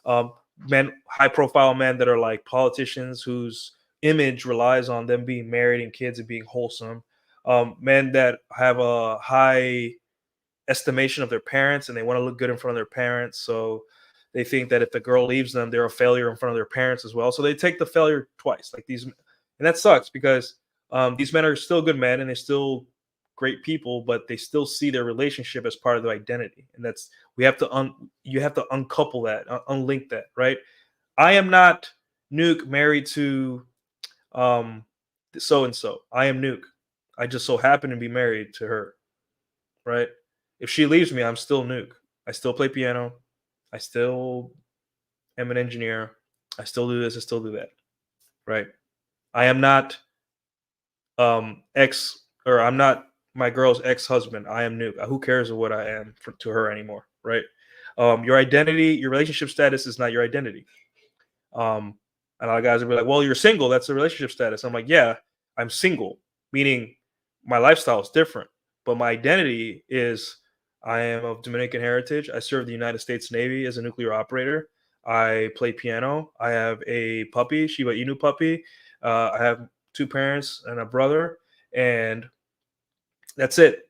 high-profile men that are like politicians whose image relies on them being married and kids and being wholesome, men that have a high estimation of their parents and they want to look good in front of their parents, so they think that if the girl leaves them, they're a failure in front of their parents as well. So they take the failure twice, like these, and that sucks because these men are still good men and they're still great people, but they still see their relationship as part of their identity, and that's you have to uncouple that, unlink that, right? I am not Nuke married to so and so. I am Nuke. I just so happen to be married to her, right? If she leaves me, I'm still Nuke. I still play piano. I still am an engineer. I still do this. I still do that, right? I am not I'm not my girl's ex-husband. I am Nuke. Who cares what I am to her anymore, right? Your identity, your relationship status is not your identity. And a lot of guys will be like, well, you're single. That's the relationship status. I'm like, yeah, I'm single, meaning my lifestyle is different. But my identity is I am of Dominican heritage. I serve the United States Navy as a nuclear operator. I play piano. I have a puppy, Shiba Inu puppy. I have 2 parents and a brother. And that's it.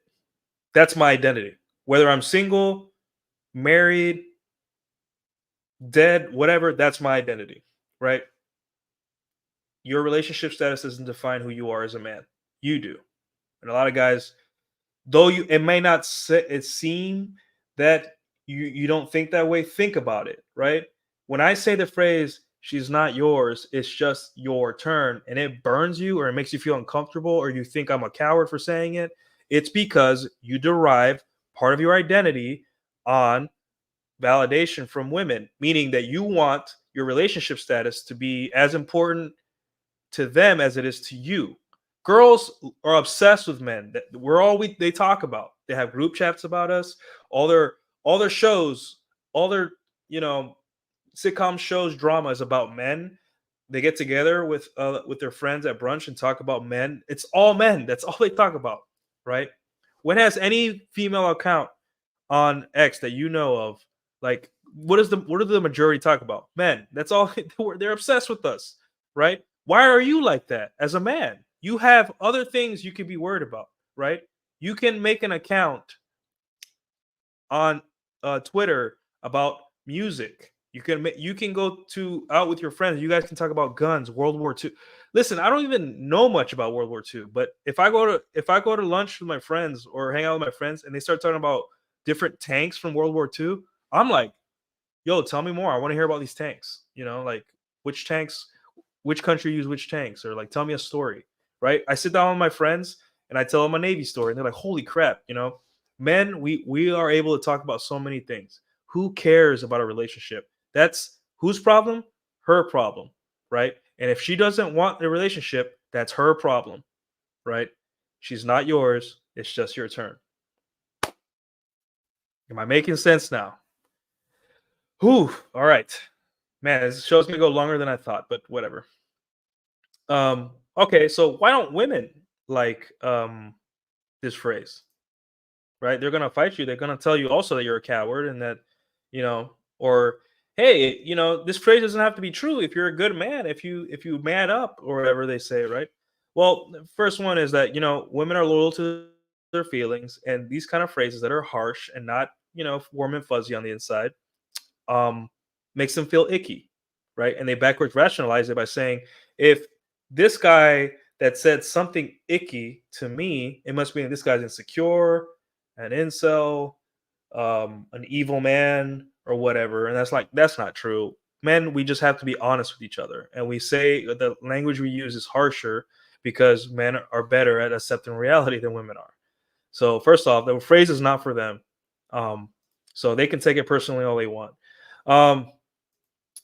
That's my identity. Whether I'm single, married, dead, whatever, that's my identity, right? Your relationship status doesn't define who you are as a man. You do. And a lot of guys, though it may not seem that you don't think that way, think about it, right? When I say the phrase, she's not yours, it's just your turn, and it burns you or it makes you feel uncomfortable or you think I'm a coward for saying it, it's because you derive part of your identity on validation from women, meaning that you want your relationship status to be as important to them as it is to you. Girls are obsessed with men. We're all they talk about. They have group chats about us. All their shows, all their you know sitcom shows, drama is about men. They get together with their friends at brunch and talk about men. It's all men. That's all they talk about, right? When has any female account on X that you know of, like, what do the majority talk about? Men. That's all. They're obsessed with us, right? Why are you like that as a man? You have other things you could be worried about, right? You can make an account on Twitter about music. You can go to out with your friends. You guys can talk about guns, World War II. Listen, I don't even know much about World War II, but if I go to lunch with my friends or hang out with my friends and they start talking about different tanks from World War II, I'm like, yo, tell me more. I want to hear about these tanks. Like which tanks, which country used which tanks, or like tell me a story, right? I sit down with my friends and I tell them a Navy story, and they're like, holy crap. Men, we are able to talk about so many things. Who cares about a relationship? That's whose problem? Her problem, right? And if she doesn't want the relationship, that's her problem, right? She's not yours. It's just your turn. Am I making sense now? Whew. All right. Man, this show's gonna go longer than I thought, but whatever. Okay, so why don't women like this phrase? Right? They're gonna fight you. They're gonna tell you also that you're a coward and that, or hey, this phrase doesn't have to be true if you're a good man, if you man up or whatever they say, right? Well, the first one is that women are loyal to their feelings, and these kind of phrases that are harsh and not warm and fuzzy on the inside, um, makes them feel icky, right? And they backwards rationalize it by saying, if this guy that said something icky to me, it must mean this guy's insecure, an incel, an evil man, or whatever. And that's not true. Men, we just have to be honest with each other. And we say the language we use is harsher because men are better at accepting reality than women are. So, first off, the phrase is not for them. Um, so they can take it personally all they want. Um,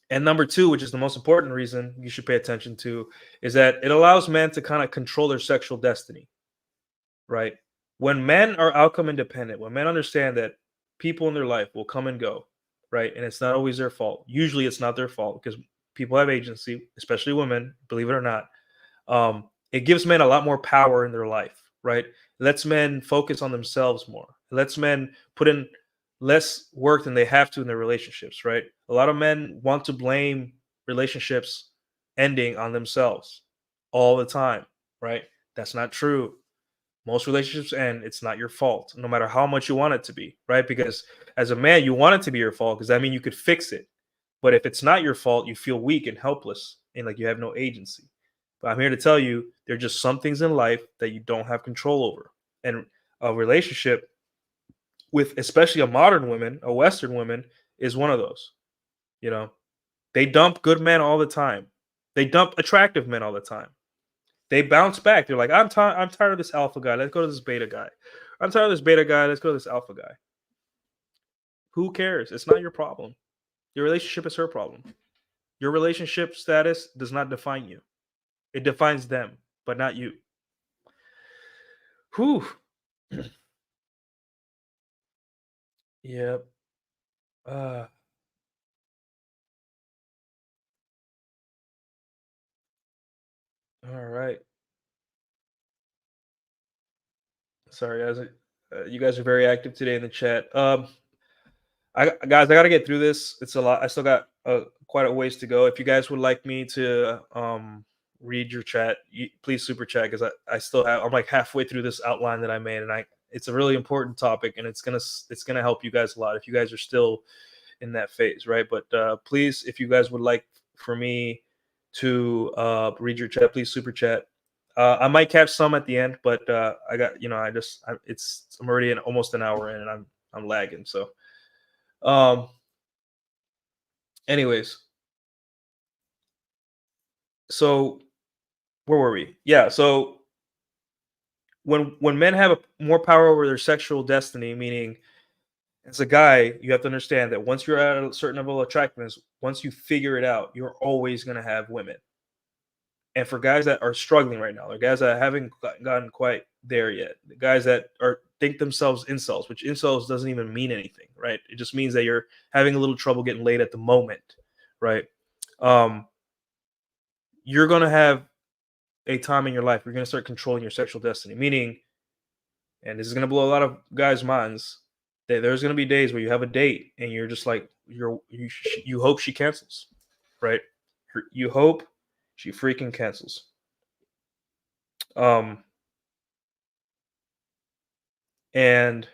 and number two, which is the most important reason you should pay attention to, is that it allows men to kind of control their sexual destiny, right? When men are outcome independent, when men understand that people in their life will come and go, right? And it's not always their fault. Usually it's not their fault because people have agency, especially women, believe it or not. It gives men a lot more power in their life, right? It lets men focus on themselves more. It lets men put in less work than they have to in their relationships, right? A lot of men want to blame relationships ending on themselves all the time, right? That's not true. Most relationships end, it's not your fault, no matter how much you want it to be, right? Because as a man, you want it to be your fault because that means you could fix it. But if it's not your fault, you feel weak and helpless and like you have no agency. But I'm here to tell you there are just some things in life that you don't have control over. And a relationship with especially a modern woman, a Western woman, is one of those. You know, they dump good men all the time. They dump attractive men all the time. They bounce back. They're like, I'm tired of this alpha guy. Let's go to this beta guy. I'm tired of this beta guy. Let's go to this alpha guy. Who cares? It's not your problem. Your relationship is her problem. Your relationship status does not define you. It defines them, but not you. Whew. Yep. Uh, all right. Sorry, guys. You guys are very active today in the chat. I gotta get through this. It's a lot. I still got quite a ways to go. If you guys would like me to read your chat, please super chat because I'm like halfway through this outline that I made, and it's a really important topic, and it's gonna help you guys a lot if you guys are still in that phase, right? But please, if you guys would like for me to read your chat, please super chat. I might catch some at the end, but I got I'm already in almost an hour in, and I'm lagging. So, um, anyways, so where were we? Yeah, so when men have more power over their sexual destiny, meaning As a guy, you have to understand that once you're at a certain level of attractiveness, once you figure it out, you're always going to have women. And for guys that are struggling right now, or guys that haven't gotten quite there yet, the guys that are think themselves incels, which incels doesn't even mean anything, right? It just means that you're having a little trouble getting laid at the moment, right? Um, you're gonna have a time in your life you're gonna start controlling your sexual destiny, meaning, and this is gonna blow a lot of guys' minds, that there's gonna be days where you have a date and you're just like you hope she cancels, right? You hope she freaking cancels. Um, and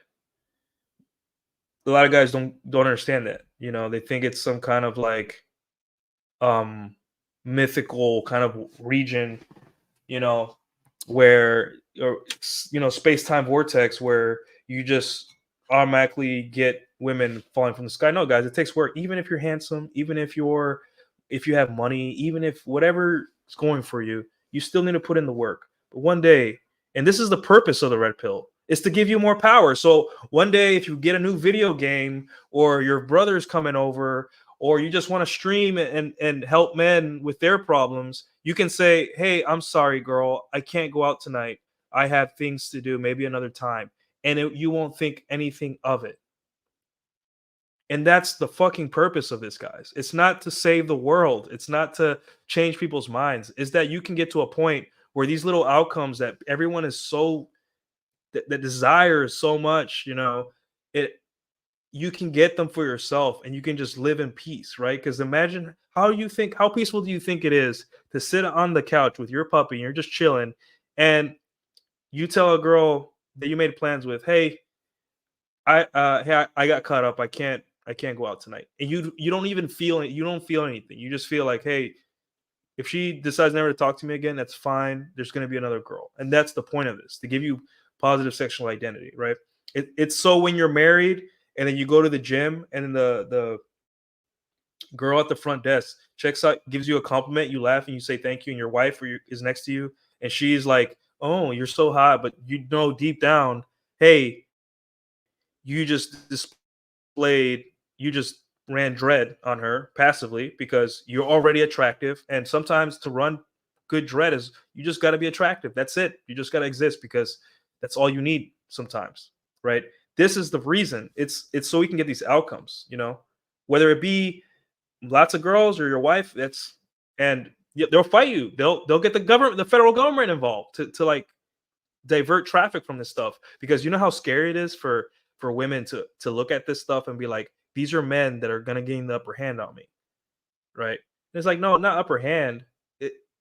a lot of guys don't understand that. You know, they think it's some kind of like um mythical kind of region, you know, where or space-time vortex where you just automatically get women falling from the sky. No, guys, it takes work. Even if you're handsome, even if you have money, even if whatever is going for you, you still need to put in the work. But one day, and this is the purpose of the red pill, is to give you more power. So one day, if you get a new video game, or your brother's coming over, or you just want to stream and help men with their problems, you can say, "Hey, I'm sorry, girl, I can't go out tonight. I have things to do. Maybe another time," and you won't think anything of it. And that's the fucking purpose of this, guys. It's not to save the world. It's not to change people's minds. Is that you can get to a point where these little outcomes that everyone is so that desires so much, it you can get them for yourself and you can just live in peace, right? Because imagine how peaceful do you think it is to sit on the couch with your puppy and you're just chilling, and you tell a girl that you made plans with, "Hey, I got caught up. I can't go out tonight." And you don't even feel it. You don't feel anything. You just feel like, "Hey, if she decides never to talk to me again, that's fine. There's going to be another girl." And that's the point of this, to give you positive sexual identity, right? It's so when you're married and then you go to the gym and then the girl at the front desk checks out, gives you a compliment, you laugh and you say thank you, and your wife is next to you and she's like, "Oh, you're so hot," but you know deep down, hey, you just displayed, you just ran dread on her passively because you're already attractive. And sometimes to run good dread is you just got to be attractive. That's it. You just got to exist because that's all you need sometimes, right? This is the reason. It's so we can get these outcomes, whether it be lots of girls or your wife. And they'll fight you. They'll get the federal government involved to like divert traffic from this stuff, because you know how scary it is for women to look at this stuff and be like, these are men that are gonna gain the upper hand on me, right? And it's like, no, not upper hand.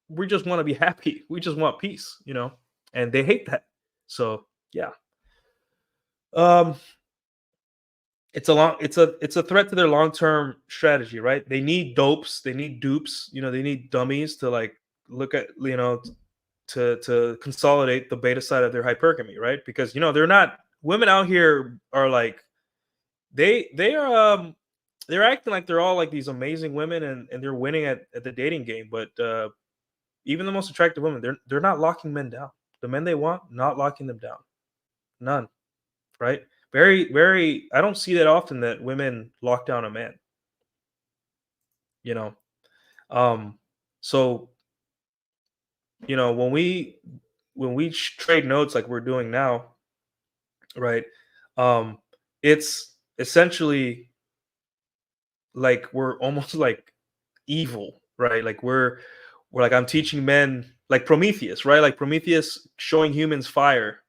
We just want to be happy. We just want peace, and they hate that. So yeah, um, it's a threat to their long term strategy, right? They need dopes, they need dupes, they need dummies to like look at, to consolidate the beta side of their hypergamy, right? Because they're not women out here are like they are they're acting like they're all like these amazing women and they're winning at the dating game, but even the most attractive women, they're not locking men down. The men they want, not locking them down. None, right? Very, very, I don't see that often that women lock down a man, you know. So when we trade notes like we're doing now, right? Um, it's essentially like we're almost like evil, right? Like we're like, I'm teaching men like Prometheus, right? Like Prometheus showing humans fire,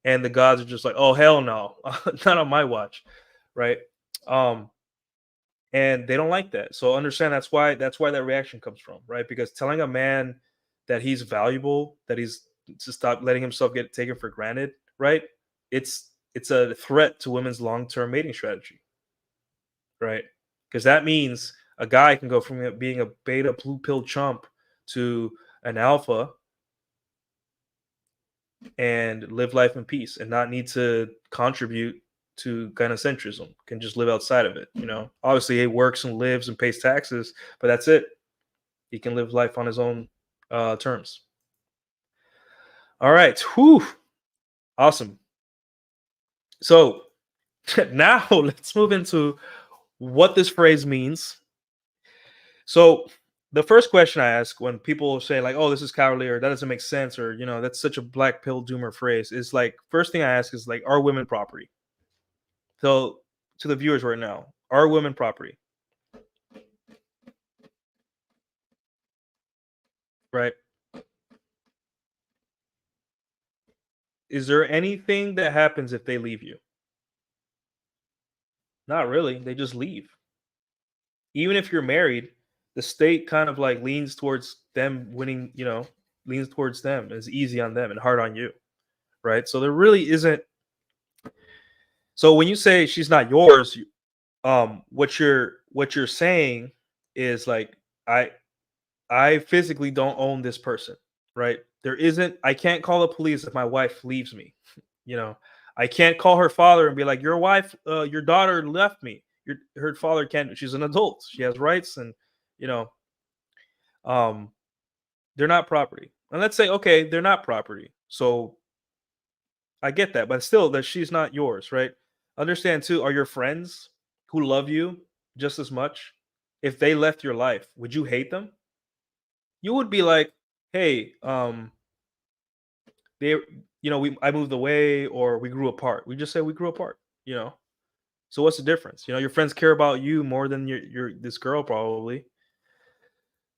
and the gods are just like, oh hell no, not on my watch, right? Um, and they don't like that. So understand that's why that reaction comes from, right? Because telling a man that he's valuable, that he's to stop letting himself get taken for granted, right? It's a threat to women's long-term mating strategy, right? Because that means a guy can go from being a beta blue pill chump to an alpha and live life in peace and not need to contribute to gynocentrism, can just live outside of it. Obviously he works and lives and pays taxes, but that's it. He can live life on his own terms. All right. Whew. Awesome. So Now let's move into what this phrase means. So the first question I ask when people say like, "Oh, this is cowardly," or "That doesn't make sense," or "That's such a black pill doomer phrase," is like first thing I ask is like, "Are women property?" So to the viewers right now, are women property? Right? Is there anything that happens if they leave you? Not really. They just leave. Even if you're married, the state kind of like leans towards them winning, leans towards them. It's easy on them and hard on you. Right? So there really isn't. So when you say she's not yours, what you're saying is like I I physically don't own this person, right? There isn't I can't call the police if my wife leaves me. You know, I can't call her father and be like, your daughter left me. Her father can't. She's an adult. She has rights, and you know, um, they're not property. And let's say, okay, they're not property. So I get that, but still, that she's not yours, right? Understand too. Are your friends who love you just as much? If they left your life, would you hate them? You would be like, hey, they, I moved away or we grew apart. We just say we grew apart. You know, So what's the difference? Your friends care about you more than your this girl probably.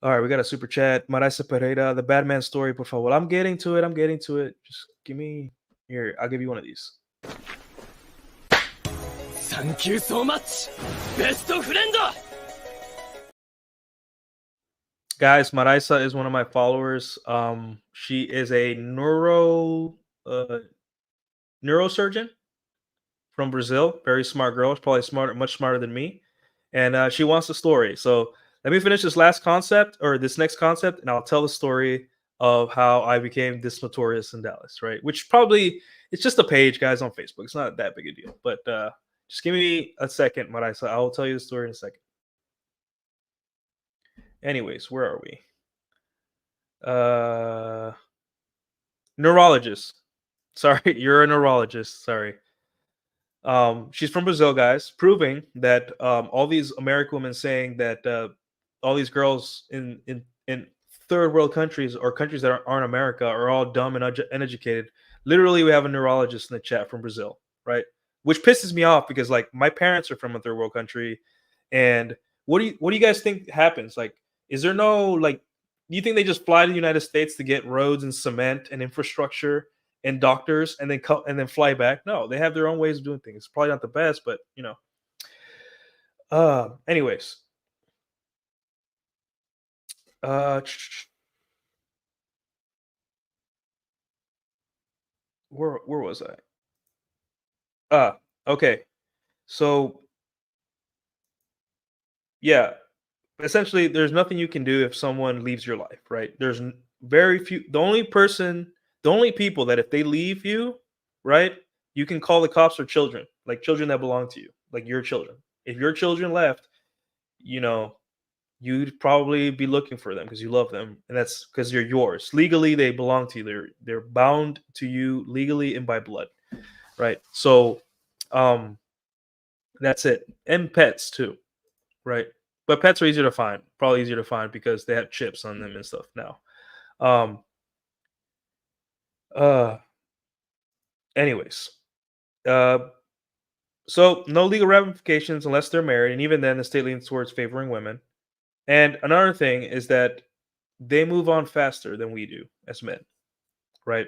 All right, we got a super chat. Marisa Pereira, the Batman story, por favor. I'm getting to it. I'm getting to it. Just give me here. I'll give you one of these. Thank you so much, best friend. Guys, Marisa is one of my followers. She is a neurosurgeon from Brazil. Very smart girl. She's probably much smarter than me. And she wants the story. So let me finish this next concept, and I'll tell the story of how I became this notorious in Dallas, right? Which probably it's just a page, guys, on Facebook. It's not that big a deal. But just give me a second, Marisa. I will tell you the story in a second. Anyways, where are we? Neurologist. Sorry, you're a neurologist. Sorry. She's from Brazil, guys, proving that all these American women saying that all these girls in third world countries or countries that aren't America are all dumb and uneducated. Literally, we have a neurologist in the chat from Brazil, right? Which pisses me off because like my parents are from a third world country, and what do you guys think happens? Like, is there no like? Do you think they just fly to the United States to get roads and cement and infrastructure and doctors and then fly back? No, they have their own ways of doing things. It's probably not the best, but anyways. Uh where was I? Okay. So yeah, essentially there's nothing you can do if someone leaves your life, right? Very few the only people that if they leave you, right, you can call the cops or children, like children that belong to you, like your children. If your children left, you know, you'd probably be looking for them because you love them, and that's because they're yours. Legally, they belong to you. They're bound to you legally and by blood, right? So, um, that's it. And pets too, right? But pets are easier to find, probably easier to find because they have chips on them and stuff now. Um, uh, anyways, uh, so no legal ramifications unless they're married, and even then, the state leans towards favoring women. And another thing is that they move on faster than we do as men, right?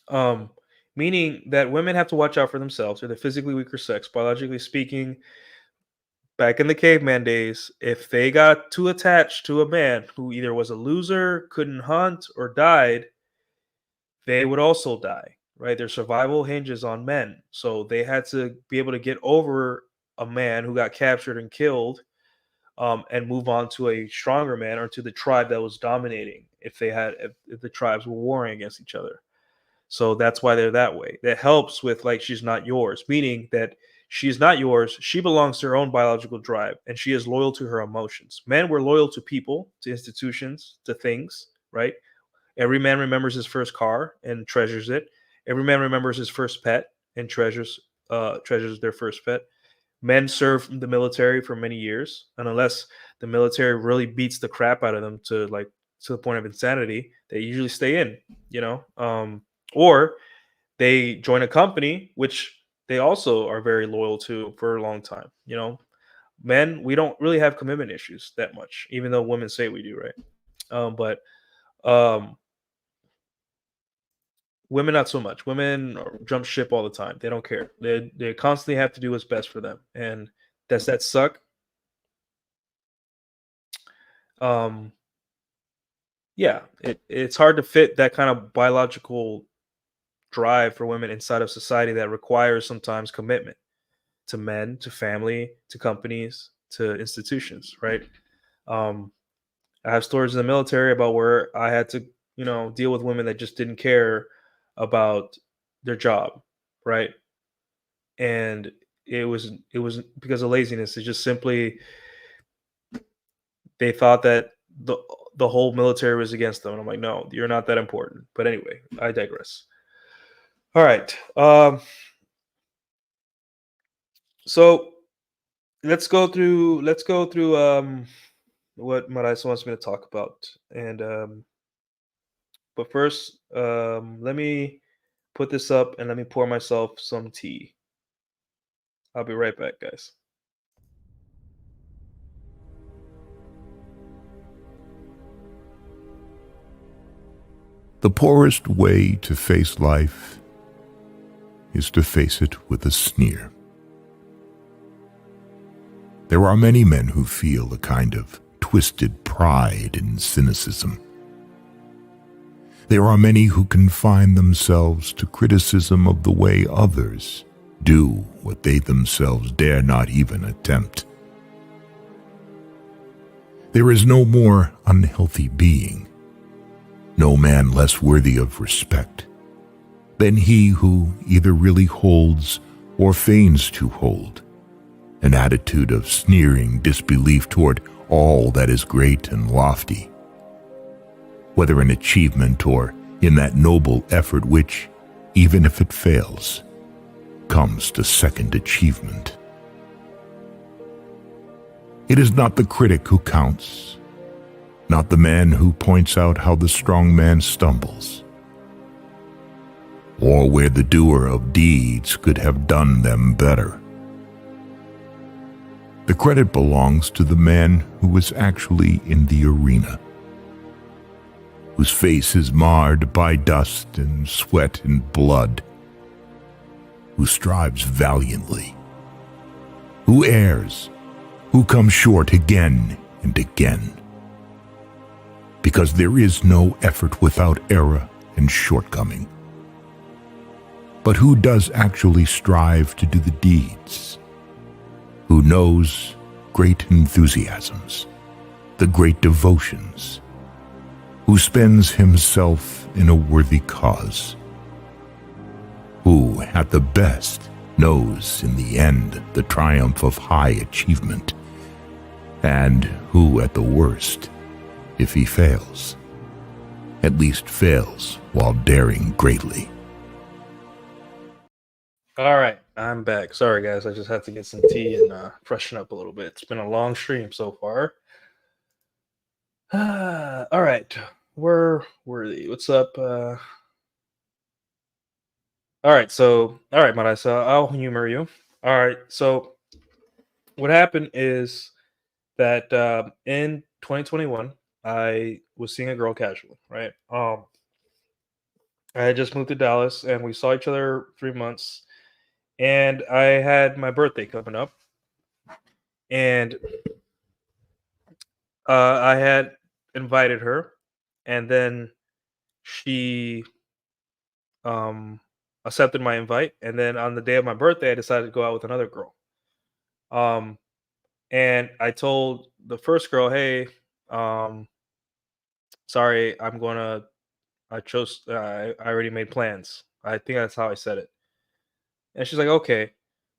Um, Meaning that women have to watch out for themselves. They're the physically weaker sex, biologically speaking. Back in the caveman days, if they got too attached to a man who either was a loser, couldn't hunt, or died, they would also die, right? Their survival hinges on men. So they had to be able to get over a man who got captured and killed, and move on to a stronger man or to the tribe that was dominating if the tribes were warring against each other. So that's why they're that way. That helps with like she's not yours, meaning that she's not yours. She belongs to her own biological drive, and she is loyal to her emotions. Men were loyal to people, to institutions, to things, right? Every man remembers his first car and treasures it. Every man remembers his first pet and treasures treasures their first pet. Men serve the military for many years, and unless the military really beats the crap out of them to the point of insanity, they usually stay in, or they join a company which they also are very loyal to for a long time. Men, we don't really have commitment issues that much, even though women say we do, right? But um, women not so much. Women jump ship all the time. They don't care. They constantly have to do what's best for them, and does that suck? Um, yeah, it's hard to fit that kind of biological drive for women inside of society that requires sometimes commitment to men, to family, to companies, to institutions, right? Um, I have stories in the military about where I had to, deal with women that just didn't care about their job, right? And it was because of laziness. It's just simply they thought that the whole military was against them. And I'm like, no, you're not that important. But anyway, I digress. All right. So let's go through what Marisa wants me to talk about. And but first, let me put this up and let me pour myself some tea. I'll be right back, guys. The poorest way to face life is to face it with a sneer. There are many men who feel a kind of twisted pride in cynicism. There are many who confine themselves to criticism of the way others do what they themselves dare not even attempt. There is no more unhealthy being, no man less worthy of respect than he who either really holds or feigns to hold an attitude of sneering disbelief toward all that is great and lofty, whether in achievement or in that noble effort which, even if it fails, comes to second achievement. It is not the critic who counts, not the man who points out how the strong man stumbles, or where the doer of deeds could have done them better. The credit belongs to the man who is actually in the arena, whose face is marred by dust and sweat and blood, who strives valiantly, who errs, who comes short again and again, because there is no effort without error and shortcoming. But who does actually strive to do the deeds? Who knows great enthusiasms, the great devotions, who spends himself in a worthy cause, who at the best knows in the end the triumph of high achievement, and who at the worst, if he fails, at least fails while daring greatly. All right, I'm back. Sorry, guys. I just had to get some tea and freshen up a little bit. It's been a long stream so far. All right, where were they? What's up? All right, Marisa, I'll humor you. All right, so what happened is that in 2021, I was seeing a girl casually, right? I had just moved to Dallas, and we saw each other 3 months. And I had my birthday coming up, and I had invited her, and then she accepted my invite. And then on the day of my birthday, I decided to go out with another girl. And I told the first girl, "Hey, sorry, I already made plans." I think that's how I said it. And she's like, "Okay."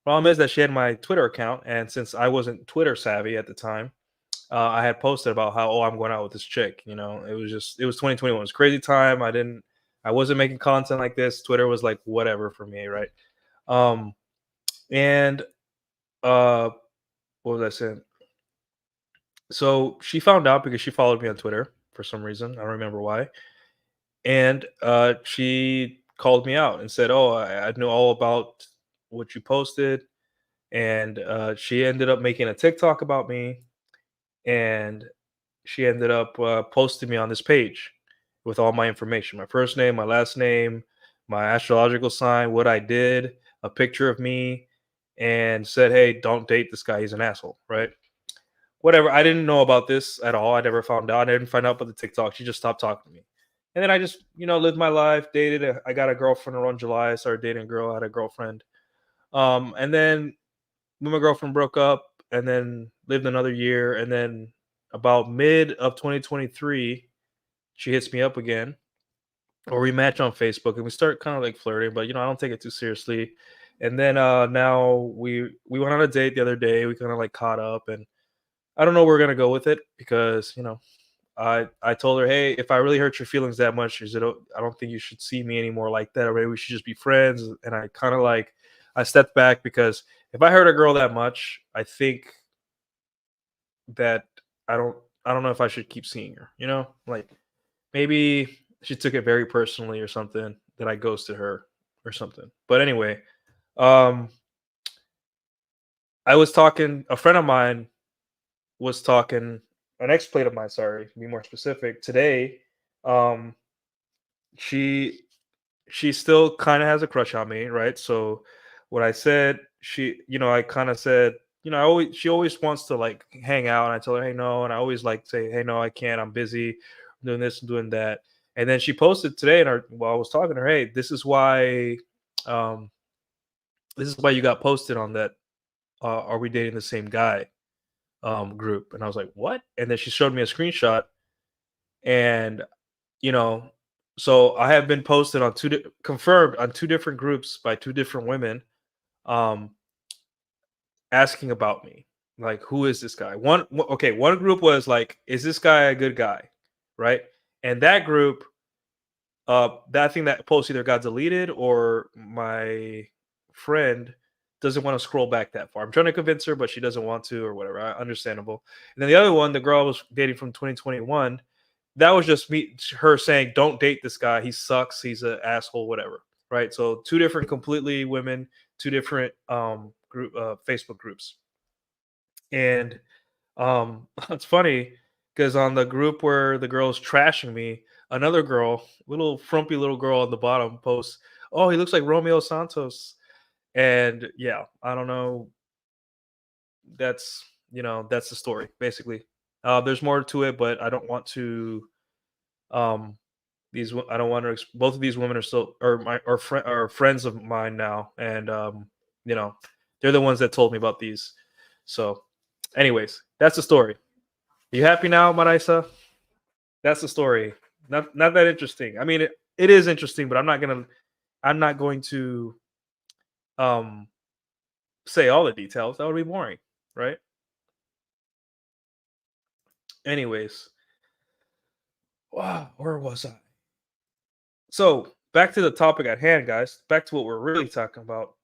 Problem is that she had my Twitter account, and since I wasn't Twitter savvy at the time, I had posted about how, I'm going out with this chick. It was 2021. It was a crazy time. I wasn't making content like this. Twitter was like whatever for me, right? Um, And what was I saying? So she found out because she followed me on Twitter for some reason. I don't remember why. And she called me out and said, "Oh, I know all about what you posted." And she ended up making a TikTok about me, and she ended up posting me on this page with all my information: my first name, my last name, my astrological sign, what I did, a picture of me, and said, "Hey, don't date this guy. He's an asshole." Right? Whatever. I didn't know about this at all. I never found out. I didn't find out about the TikTok. She just stopped talking to me. And then I just, lived my life, dated. I got a girlfriend around July. I started dating a girl. I had a girlfriend. And then when my girlfriend broke up, and then lived another year. And then about mid of 2023, she hits me up again, or we match on Facebook, and we start kind of like flirting. But I don't take it too seriously. And then now we went on a date the other day. We kind of like caught up, and I don't know where we're gonna go with it because I told her, hey, if I really hurt your feelings that much, is it? I don't think you should see me anymore like that. Or maybe we should just be friends. And I kind of like I stepped back because if I hurt a girl that much, I think that I don't know if I should keep seeing her. Like maybe she took it very personally or something that I ghosted her or something. But anyway, um, I was talking. A friend of mine was talking, an ex-plate of mine, sorry, to be more specific, today. Um, she she still kind of has a crush on me, right? So what I said, I kind of said, she always wants to like hang out, and I tell her, hey, no, and I always like say, hey, no, I can't, I'm busy, I'm doing this and doing that. And then she posted today, and while I was talking to her, hey, um, this is why you got posted on that. Are we dating the same guy? Group. And I was like, what? And then she showed me a screenshot, and you know, so I have been posted on confirmed on two different groups by two different women, um, asking about me. Like, who is this guy? Okay, one group was like, is this guy a good guy? Right? And that group, that thing that post either got deleted or my friend doesn't want to scroll back that far. I'm trying to convince her, but she doesn't want to or whatever. Understandable. And then the other one, the girl I was dating from 2021, that was just her saying, "Don't date this guy. He sucks. He's an asshole. Whatever." Right. So two different, completely women, two different group Facebook groups, and it's funny because on the group where the girl's trashing me, another girl, little frumpy little girl on the bottom posts, "Oh, he looks like Romeo Santos." And yeah, I don't know. That's the story basically. There's more to it, but I don't want to. Um, I don't want to. Both of these women are still are friends of mine now, and you know, they're the ones that told me about these. So, anyways, that's the story. You happy now, Marisa? That's the story. Not that interesting. I mean, it is interesting, but I'm not going to um say all the details. That would be boring, right? Anyways, wow, where was I? So back to the topic at hand, guys. Back to what we're really talking about.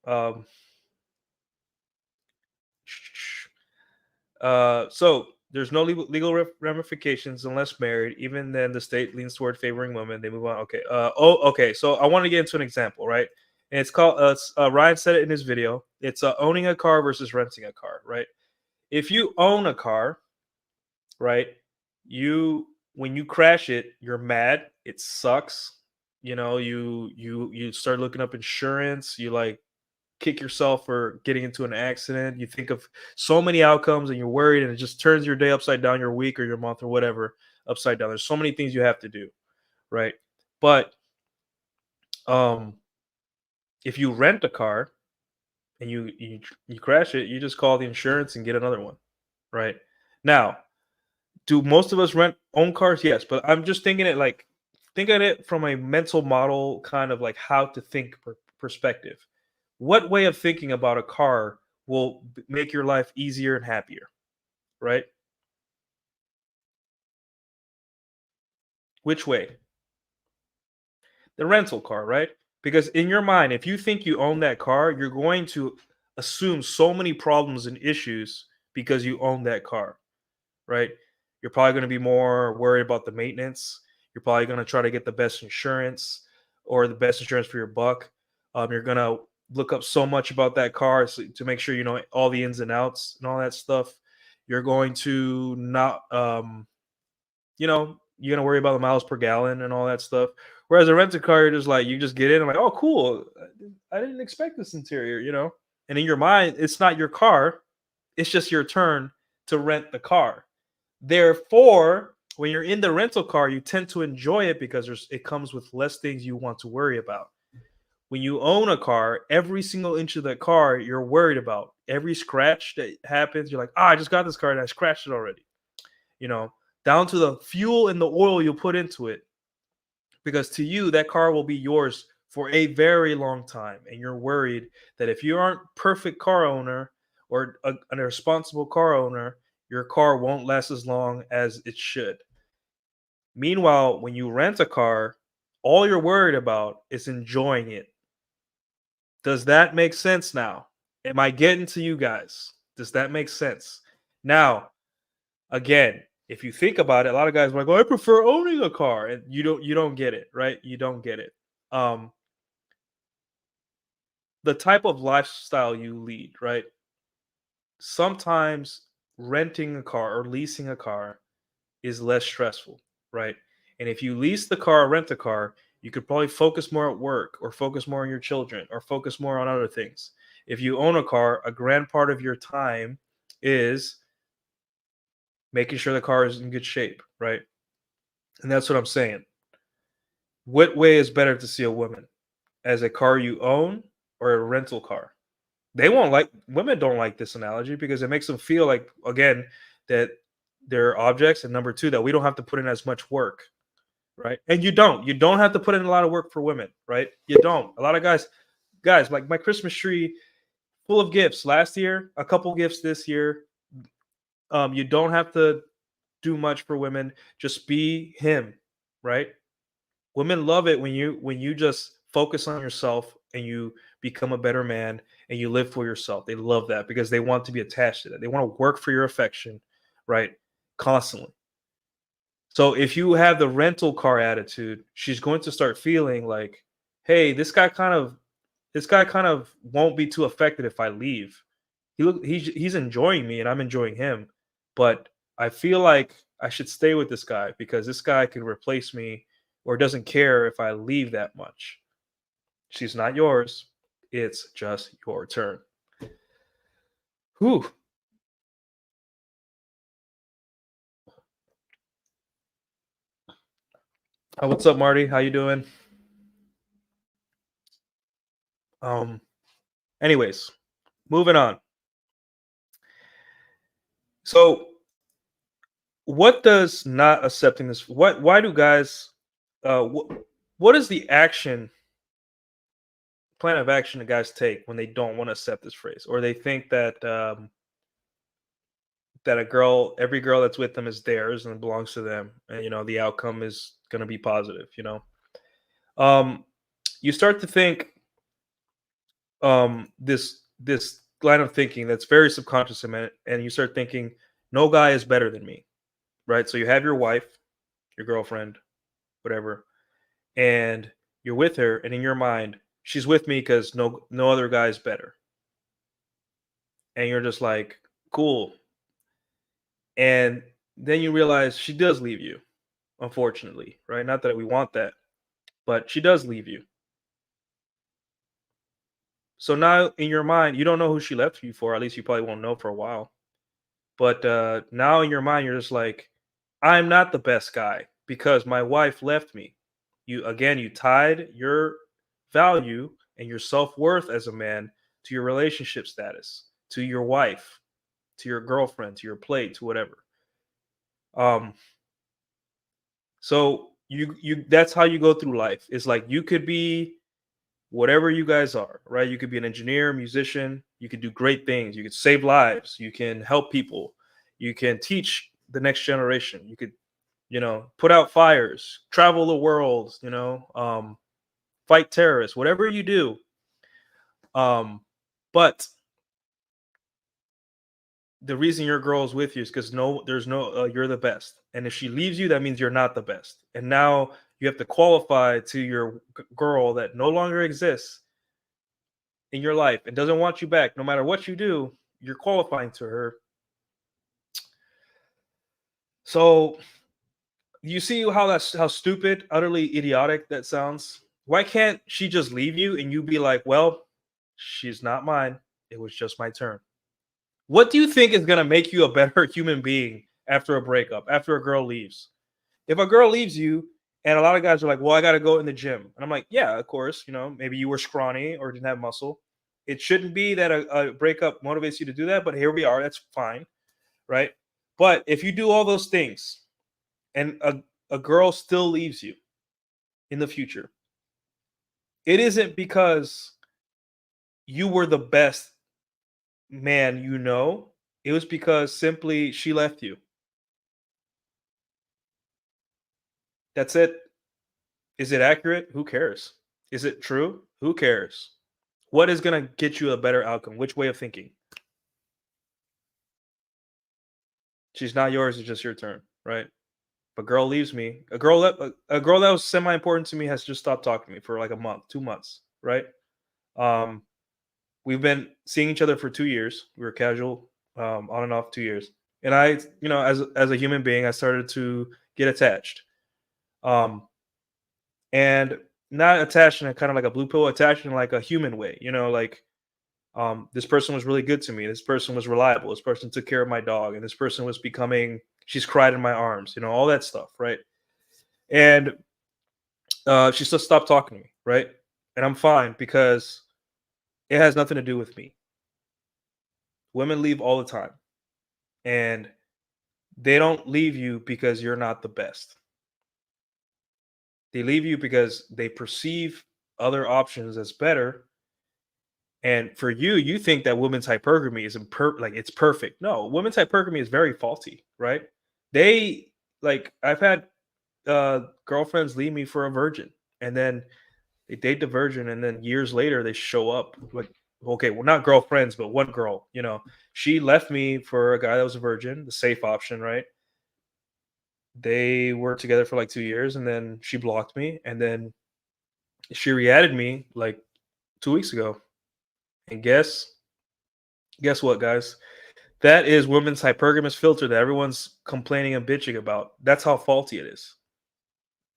So there's no legal ramifications unless married. Even then, the state leans toward favoring women. They move on. Okay. Okay. So I want to get into an example, right? And it's called. Ryan said it in his video. It's owning a car versus renting a car, right? If you own a car, right, you when you crash it, you're mad. It sucks. You start looking up insurance. You like kick yourself for getting into an accident. You think of so many outcomes and you're worried, and it just turns your day upside down, your week or your month or whatever upside down. There's so many things you have to do, right? But um if you rent a car and you crash it, you just call the insurance and get another one, right? Now, do most of us rent own cars? Yes, but I'm just think of it from a mental model, kind of like how to think perspective. What way of thinking about a car will make your life easier and happier, right? Which way? The rental car, right? Because in your mind, if you think you own that car, you're going to assume so many problems and issues because you own that car, right? You're probably going to be more worried about the maintenance. You're probably going to try to get the best insurance or the best insurance for your buck. You're going to look up so much about that car to make sure you know all the ins and outs and all that stuff. You're going to not, you're going to worry about the miles per gallon and all that stuff. Whereas a rented car, you're just like, you just get in and like, oh, cool. I didn't expect this interior, And in your mind, it's not your car. It's just your turn to rent the car. Therefore, when you're in the rental car, you tend to enjoy it because it comes with less things you want to worry about. When you own a car, every single inch of that car you're worried about. Every scratch that happens, you're like, I just got this car and I scratched it already. Down to the fuel and the oil you put into it. Because to you, that car will be yours for a very long time. And you're worried that if you aren't perfect car owner or a responsible car owner, your car won't last as long as it should. Meanwhile, when you rent a car, all you're worried about is enjoying it. Does that make sense now? Am I getting to you guys? Does that make sense? Now, again, if you think about it, a lot of guys are like, "Oh, I prefer owning a car," and you don't get it, right? You don't get it. The type of lifestyle you lead, right? Sometimes renting a car or leasing a car is less stressful, right? And if you lease the car or rent a car, you could probably focus more at work or focus more on your children or focus more on other things. If you own a car, a grand part of your time is making sure the car is in good shape, right? And that's what I'm saying. What way is better to see a woman? As a car you own or a rental car? Women don't like this analogy because it makes them feel like, again, that they're objects, and number two, that we don't have to put in as much work, right? And you don't have to put in a lot of work for women, right? You don't. A lot of guys, like my Christmas tree full of gifts last year, a couple gifts this year. You don't have to do much for women. Just be him, right? Women love it when you just focus on yourself and you become a better man and you live for yourself. They love that because they want to be attached to that. They want to work for your affection, right? Constantly. So if you have the rental car attitude, she's going to start feeling like, hey, this guy kind of won't be too affected if I leave. He's enjoying me and I'm enjoying him, but I feel like I should stay with this guy because this guy can replace me or doesn't care if I leave that much. She's not yours. It's just your turn. Whew. What's up, Marty? How you doing? Anyways, moving on. So what does not accepting this, why do guys, what is the plan of action that guys take when they don't want to accept this phrase, or they think that that every girl that's with them is theirs and it belongs to them, and the outcome is going to be positive. You start to think this line of thinking that's very subconscious in it, and you start thinking no guy is better than me, right? So you have your wife, your girlfriend, whatever, and you're with her, and in your mind, she's with me because no other guy is better. And you're just like, cool. And then you realize she does leave you, unfortunately, right? Not that we want that, but she does leave you. So now in your mind, you don't know who she left you for. At least you probably won't know for a while. But now in your mind, you're just like, I'm not the best guy because my wife left me. You tied your value and your self-worth as a man to your relationship status, to your wife, to your girlfriend, to your plate, to whatever. So you that's how you go through life. It's like you could be whatever you guys are, right? You could be an engineer, musician, you could do great things, you could save lives, you can help people, you can teach the next generation, you could, put out fires, travel the world, fight terrorists, whatever you do. But the reason your girl is with you is because there's no you're the best, and if she leaves you, that means you're not the best, and now you have to qualify to your girl that no longer exists in your life and doesn't want you back. No matter what you do, you're qualifying to her. So you see how stupid, utterly idiotic that sounds. Why can't she just leave you and you be like, well, she's not mine. It was just my turn. What do you think is going to make you a better human being after a breakup, after a girl leaves? If a girl leaves you, and a lot of guys are like, well, I got to go in the gym. And I'm like, yeah, of course. Maybe you were scrawny or didn't have muscle. It shouldn't be that a breakup motivates you to do that, but here we are. That's fine. Right. But if you do all those things and a girl still leaves you in the future, it isn't because you were the best man it was because simply she left you. That's it. Is it accurate? Who cares? Is it true? Who cares? What is going to get you a better outcome? Which way of thinking? She's not yours. It's just your turn, right? But girl leaves me. A girl that was semi important to me has just stopped talking to me for like a month, 2 months, right? We've been seeing each other for 2 years. We were casual, on and off 2 years. And I, as a human being, I started to get attached. And not attached in a kind of like a blue pill, attached in like a human way, this person was really good to me. This person was reliable. This person took care of my dog. And this person was she's cried in my arms, all that stuff, right? And she just stopped talking to me, right? And I'm fine because it has nothing to do with me. Women leave all the time. And they don't leave you because you're not the best. They leave you because they perceive other options as better. And for you think that women's hypergamy is it's perfect. No, women's hypergamy is very faulty, right? I've had girlfriends leave me for a virgin, and then they date the virgin, and then years later they show up like, okay, well, not girlfriends, but one girl, she left me for a guy that was a virgin, the safe option, right? They were together for like 2 years, and then she blocked me, and then she re-added me like 2 weeks ago. And guess what, guys? That is women's hypergamous filter that everyone's complaining and bitching about. That's how faulty it is.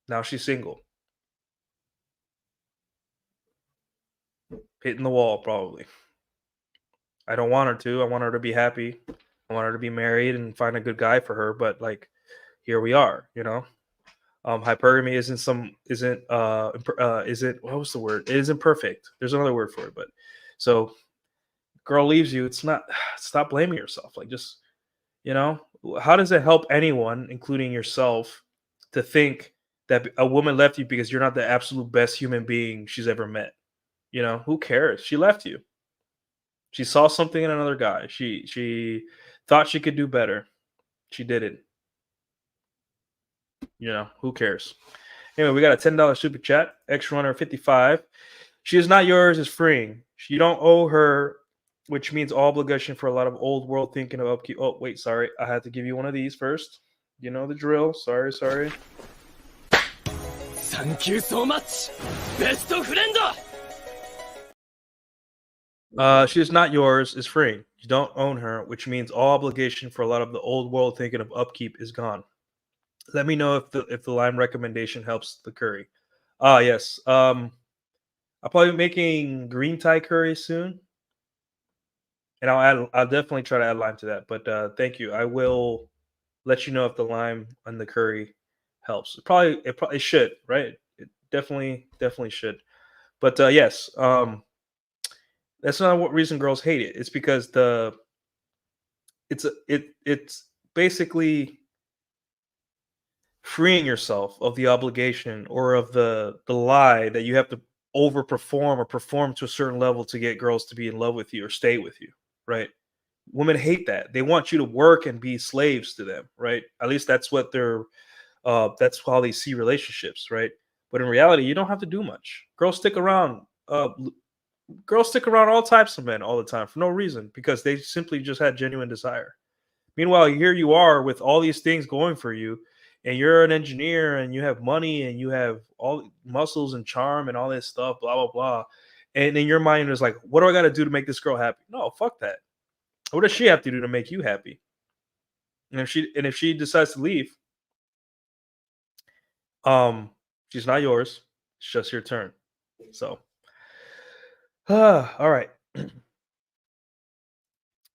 Now she's single. Hitting the wall, probably. I don't want her to. I want her to be happy. I want her to be married and find a good guy for her. But here we are, hypergamy isn't what was the word? It isn't perfect. There's another word for it, but so girl leaves you, it's not, stop blaming yourself. How does it help anyone, including yourself, to think that a woman left you because you're not the absolute best human being she's ever met? Who cares? She left you. She saw something in another guy. She thought she could do better. She didn't. Who cares? Anyway, we got a $10 super chat. Extra runner 55. She is not yours, is freeing. You don't owe her, which means obligation for a lot of old world thinking of upkeep. Oh, wait, sorry. I had to give you one of these first. You know the drill. Sorry. Thank you so much, best friend. She is not yours, is freeing. You don't own her, which means all obligation for a lot of the old world thinking of upkeep is gone. Let me know if the line recommendation helps the curry. Yes. I'll probably be making green Thai curry soon, and I'll definitely try to add lime to that. But thank you. I will let you know if the lime and the curry helps. It probably should, right? It definitely should. But yes, that's not what reason girls hate it. It's because it's basically freeing yourself of the obligation or of the lie that you have to overperform or perform to a certain level to get girls to be in love with you or stay with you, right? Women hate that. They want you to work and be slaves to them, right? At least that's what that's how they see relationships, right? But in reality, you don't have to do much. Girls stick around girls stick around all types of men all the time for no reason because they simply just had genuine desire. Meanwhile, here you are with all these things going for you, and you're an engineer and you have money and you have all muscles and charm and all this stuff, blah blah blah. And in your mind is like, what do I got to do to make this girl happy? No, fuck that. What does she have to do to make you happy? And if she decides to leave, she's not yours. It's just your turn. So, all right.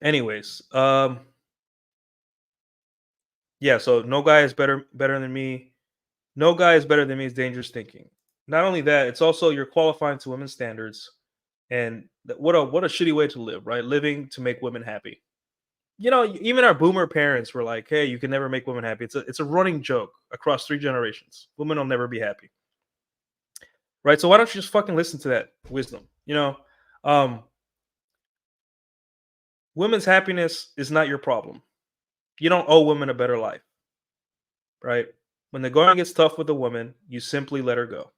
Anyways, yeah. So no guy is better than me. No guy is better than me is dangerous thinking. Not only that, it's also you're qualifying to women's standards, and what a shitty way to live, right? Living to make women happy. You know, even our boomer parents were like, "Hey, you can never make women happy." It's a running joke across 3 generations. Women will never be happy, right? So why don't you just fucking listen to that wisdom? Um, women's happiness is not your problem. You don't owe women a better life, right? When the going gets tough with a woman, you simply let her go.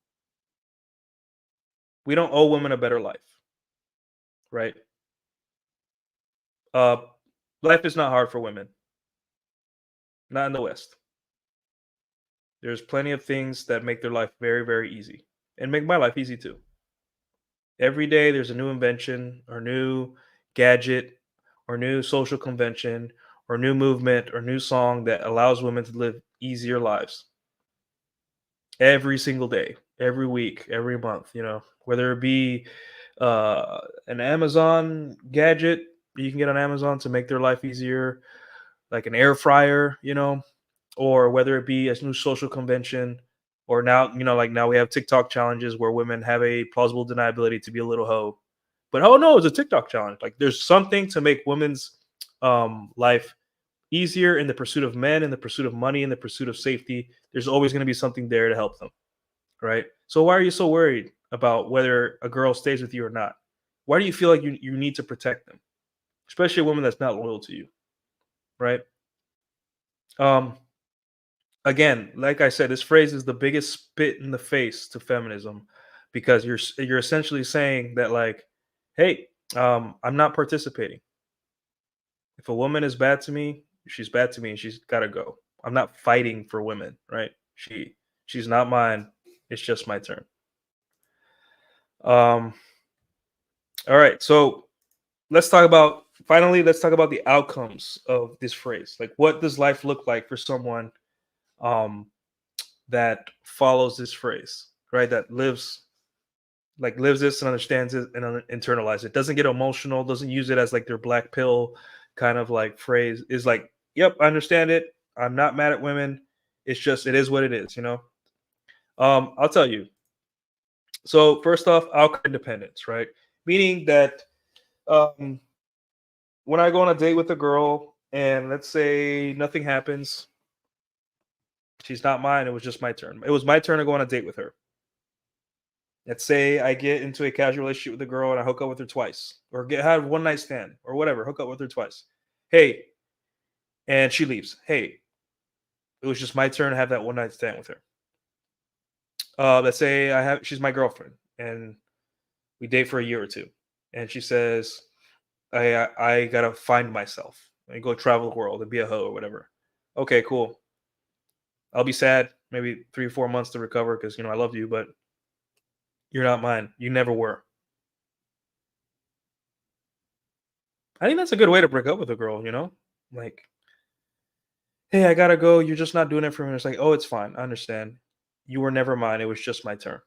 We don't owe women a better life, right? Uh, life is not hard for women, not in the West. There's plenty of things that make their life very, very easy and make my life easy too. Every day there's a new invention or new gadget or new social convention or new movement or new song that allows women to live easier lives every single day, every week, every month, whether it be an Amazon gadget you can get on Amazon to make their life easier, like an air fryer, or whether it be a new social convention, or now, like now we have TikTok challenges where women have a plausible deniability to be a little hoe. But oh no, it's a TikTok challenge. Like there's something to make women's life easier in the pursuit of men, in the pursuit of money, in the pursuit of safety. There's always going to be something there to help them. Right. So why are you so worried about whether a girl stays with you or not? Why do you feel like you need to protect them? Especially a woman that's not loyal to you. Right. Um, Again, like I said, this phrase is the biggest spit in the face to feminism because you're essentially saying that, like, hey, I'm not participating. If a woman is bad to me, she's bad to me and she's got to go. I'm not fighting for women, right? She's not mine. It's just my turn. Um all right. So let's talk about the outcomes of this phrase. Like, what does life look like for someone um that follows this phrase, right? That lives this and understands it and internalize it. Doesn't get emotional, doesn't use it as like their black pill kind of like phrase. Is like, yep, I understand it. I'm not mad at women. It's just it is what it is. I'll tell you. So first off, outcome independence, right? Meaning that um when I go on a date with a girl and let's say nothing happens, she's not mine. It was just my turn. It was my turn to go on a date with her. Let's say I get into a casual relationship with a girl and I hook up with her twice, or have one night stand, or whatever. Hook up with her twice. Hey, and she leaves. Hey, it was just my turn to have that one night stand with her. Let's say she's my girlfriend and we date for a year or two, and she says, I gotta find myself and go travel the world and be a hoe or whatever. Okay, cool. I'll be sad, maybe 3 or 4 months to recover because I love you, but you're not mine. You never were. I think that's a good way to break up with a girl. Like, hey, I gotta go. You're just not doing it for me. It's like, oh, it's fine. I understand. You were never mine. It was just my turn.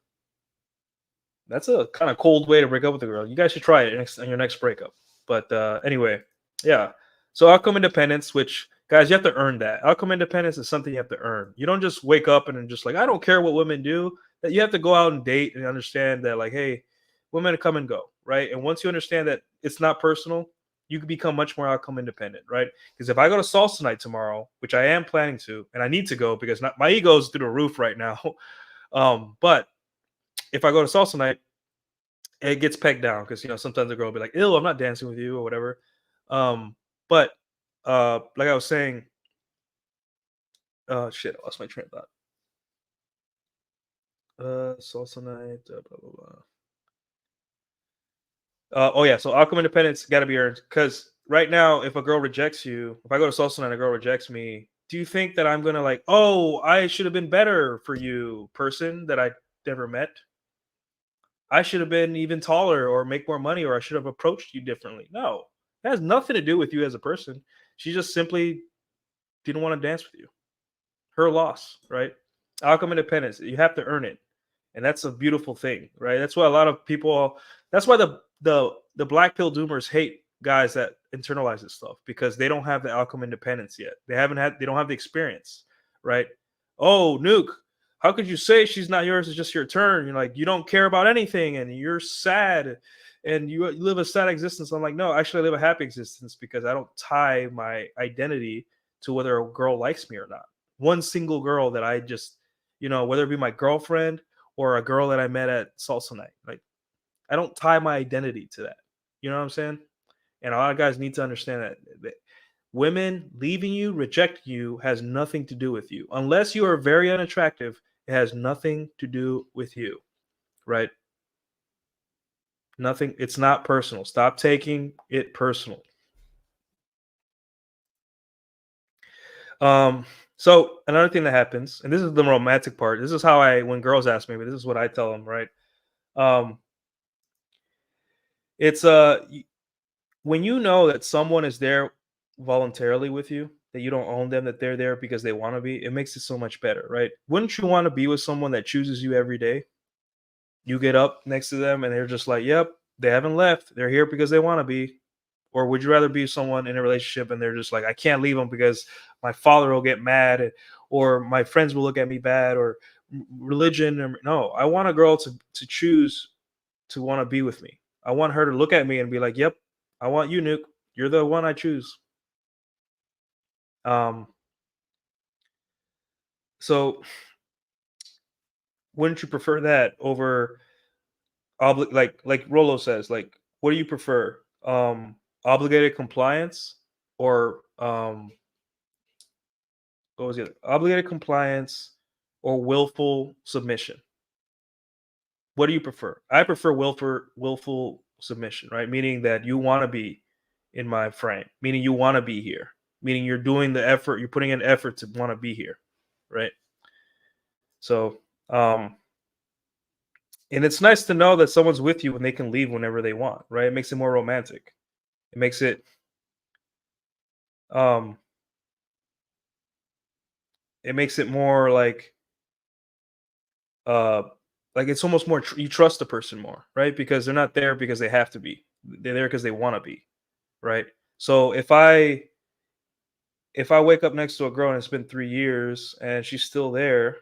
That's a kind of cold way to break up with a girl. You guys should try it on your next breakup. But anyway, yeah. So outcome independence, which guys, you have to earn that. Outcome independence is something you have to earn. You don't just wake up and then just like, I don't care what women do. That you have to go out and date and understand that, like, hey, women come and go, right? And once you understand that it's not personal, you can become much more outcome independent, right? Because if I go to salsa night tomorrow, which I am planning to, and I need to go because my ego is through the roof right now. But if I go to salsa night, it gets pegged down because sometimes the girl will be like, "Ew, I'm not dancing with you" or whatever. But like I was saying, shit, I lost my train of thought. Salsa night, blah blah blah. Oh yeah, so outcome independence got to be earned. Because right now, if a girl rejects you, if I go to salsa and a girl rejects me, do you think that I'm gonna like, oh, I should have been better for you, person that I never met? I should have been even taller or make more money, or I should have approached you differently. No, it has nothing to do with you as a person. She just simply didn't want to dance with you. Her loss, right? Outcome independence. You have to earn it, and that's a beautiful thing, right? That's why a lot of people. That's why the black pill doomers hate guys that internalize this stuff because they don't have the outcome independence yet. They don't have the experience, right? Oh, Nuke, how could you say she's not yours? It's just your turn. You're like, you don't care about anything and you're sad and you live a sad existence. I'm like, no, actually, I live a happy existence because I don't tie my identity to whether a girl likes me or not. One single girl that I just, whether it be my girlfriend or a girl that I met at salsa night, like, I don't tie my identity to that. You know what I'm saying? And a lot of guys need to understand that women leaving you, rejecting you has nothing to do with you. Unless you are very unattractive, it has nothing to do with you, right? Nothing. It's not personal. Stop taking it personal. So another thing that happens, and this is the romantic part. This is how when girls ask me, but this is what I tell them, right? Um, it's when you know that someone is there voluntarily with you, that you don't own them, that they're there because they want to be, it makes it so much better, right? Wouldn't you want to be with someone that chooses you every day? You get up next to them and they're just like, yep, they haven't left. They're here because they want to be. Or would you rather be someone in a relationship and they're just like, I can't leave them because my father will get mad or my friends will look at me bad or religion? Or, no, I want a girl to choose to want to be with me. I want her to look at me and be like, yep, I want you, Nuke. You're the one I choose. Um, so wouldn't you prefer that over like Rolo says, like, what do you prefer? Obligated compliance or what was it? Obligated compliance or willful submission? What do you prefer? I prefer willful submission, right? Meaning that you want to be in my frame, meaning you want to be here, meaning you're doing the effort, you're putting in effort to want to be here, right? So, and it's nice to know that someone's with you when they can leave whenever they want, right? It makes it more romantic. It makes it um it makes it more uh like it's almost more you trust the person more, right? Because they're not there because they have to be. They're there because they want to be, right? So if I wake up next to a girl and it's been 3 years and she's still there,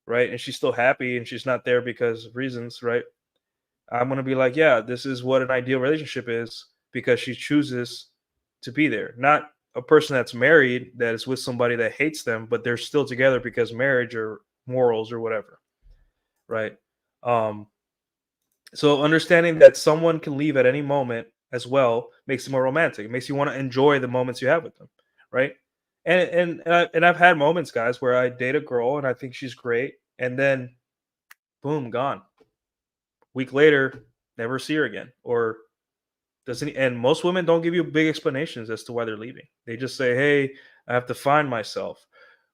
right? And she's still happy and she's not there because of reasons, right? I'm going to be like, yeah, this is what an ideal relationship is because she chooses to be there. Not a person that's married that is with somebody that hates them, but they're still together because marriage or morals or whatever, right? Um, so understanding that someone can leave at any moment as well makes it more romantic. It makes you want to enjoy the moments you have with them, right? And I've had moments, guys, where I date a girl and I think she's great, and then boom, gone. Week later, never see her again, or doesn't. And most women don't give you big explanations as to why they're leaving. They just say, "Hey, I have to find myself,"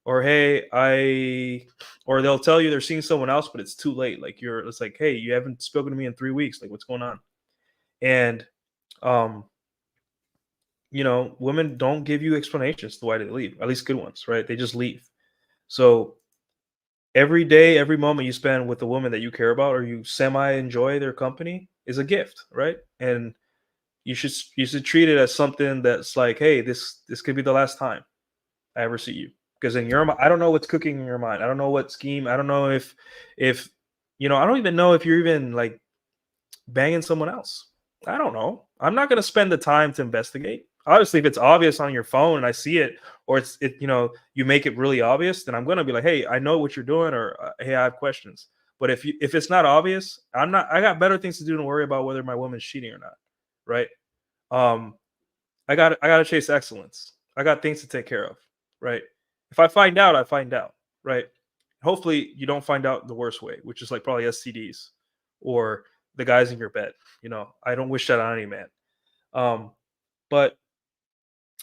or "Hey, or they'll tell you they're seeing someone else, but it's too late. Like it's like, "Hey, you haven't spoken to me in 3 weeks. Like, what's going on?" And um, women don't give you explanations to why they leave. At least good ones, right? They just leave. So every day, every moment you spend with a woman that you care about or you semi enjoy their company is a gift, right? And you should treat it as something that's like, hey, this could be the last time I ever see you. Because in your mind, I don't know what's cooking in your mind. I don't know what scheme. I don't know if I don't even know if you're even like banging someone else. I don't know. I'm not going to spend the time to investigate. Obviously, if it's obvious on your phone and I see it, or you make it really obvious, then I'm going to be like, hey, I know what you're doing, or hey, I have questions. But if it's not obvious, I'm not. I got better things to do than worry about whether my woman's cheating or not, right? Um, I got to chase excellence. I got things to take care of, right? If I find out, I find out, right? Hopefully, you don't find out the worst way, which is like probably STDs or the guys in your bed. You know, I don't wish that on any man. But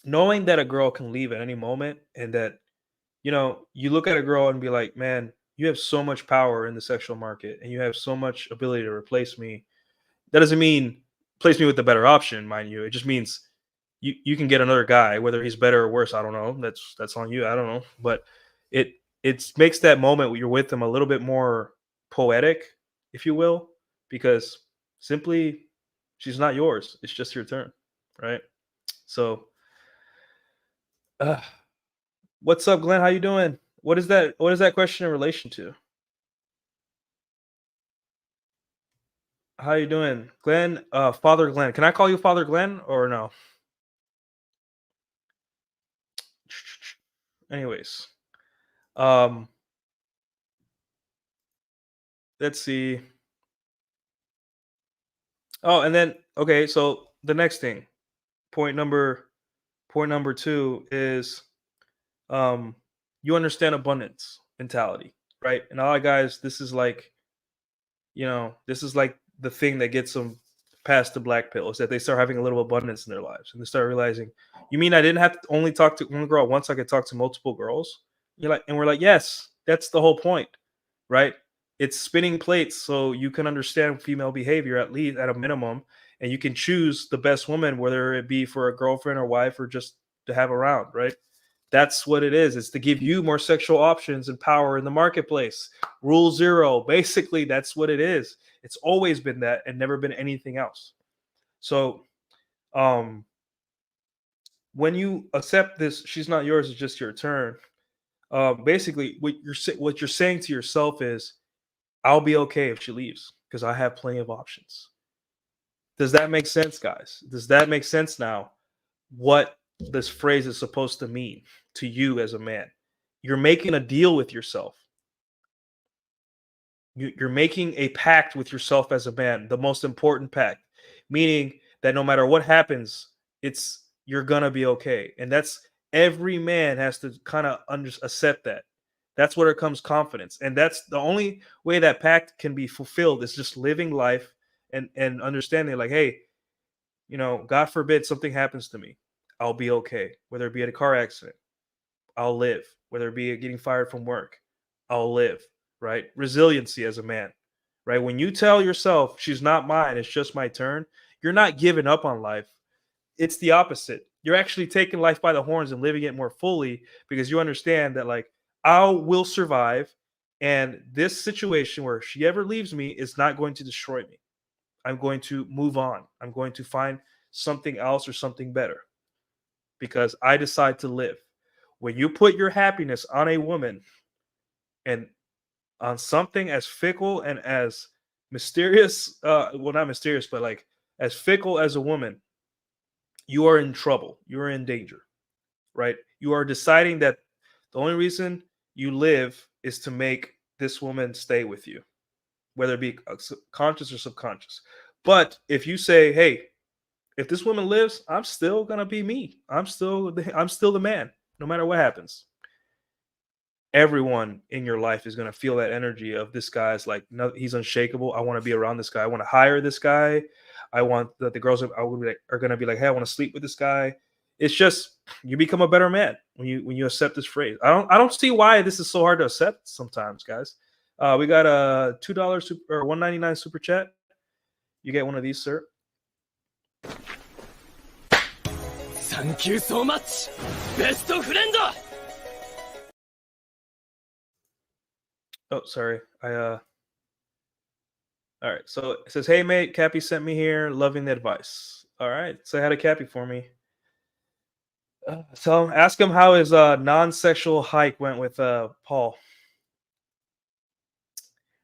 knowing that a girl can leave at any moment, and that, you know, you look at a girl and be like, man, you have so much power in the sexual market and you have so much ability to replace me. That doesn't mean place me with the better option, mind you. It just means you can get another guy, whether he's better or worse. I don't know. That's on you. I don't know. But it makes that moment when you're with them a little bit more poetic, if you will, because simply she's not yours. It's just your turn, right? So, what's up, Glenn? How you doing? What is that? What is that question in relation to? How you doing, Glenn? Father Glenn. Can I call you Father Glenn or no? Anyways, um, let's see. Oh, and then okay, so the next thing, point number two is you understand abundance mentality, right? And a lot of guys, this is like, you know, this is like the thing that gets them past the black pill, is that they start having a little abundance in their lives and they start realizing, you mean I didn't have to only talk to one girl once, I could talk to multiple girls? You're like, and we're like, yes, that's the whole point, right? It's spinning plates so you can understand female behavior, at least at a minimum, and you can choose the best woman, whether it be for a girlfriend or wife or just to have around, right? That's what it is. It's to give you more sexual options and power in the marketplace. Rule zero. Basically, that's what it is. It's always been that and never been anything else. So, when you accept this, she's not yours, it's just your turn. Basically, what you're saying to yourself is, I'll be okay if she leaves because I have plenty of options. Does that make sense, guys? Does that make sense now? What this phrase is supposed to mean to you as a man? You're making a deal with yourself. You're making a pact with yourself as a man, the most important pact, meaning that no matter what happens, you're gonna be okay. And that's, every man has to kind of accept that. That's where it comes confidence, and that's the only way that pact can be fulfilled, is just living life and understanding, like, hey, you know, God forbid something happens to me, I'll be okay. Whether it be at a car accident, I'll live. Whether it be getting fired from work, I'll live. Right? Resiliency as a man. Right? When you tell yourself she's not mine, it's just my turn, you're not giving up on life. It's the opposite. You're actually taking life by the horns and living it more fully, because you understand that, like, I will survive, and this situation where she ever leaves me is not going to destroy me. I'm going to move on. I'm going to find something else or something better, because I decide to live. When you put your happiness on a woman and on something as fickle and as mysterious, well, not mysterious, but like as fickle as a woman, you are in trouble. You are in danger, right? You are deciding that the only reason you live is to make this woman stay with you, whether it be conscious or subconscious. But if you say, hey, if this woman lives, I'm still gonna be me. I'm still the man, no matter what happens. Everyone in your life is gonna feel that energy of, this guy's like, no, he's unshakable. I want to be around this guy. I want to hire this guy. I want that the girls are gonna be like, hey, I want to sleep with this guy. It's just, you become a better man when you accept this phrase. I don't see why this is so hard to accept sometimes, guys. We got a $2 or $1.99 super chat. You get one of these, sir. Thank you so much, best friend. Oh, sorry. All right. So it says, hey mate, Cappy sent me here, loving the advice. All right. Say hi to Cappy for me. So ask him how his non-sexual hike went with Paul.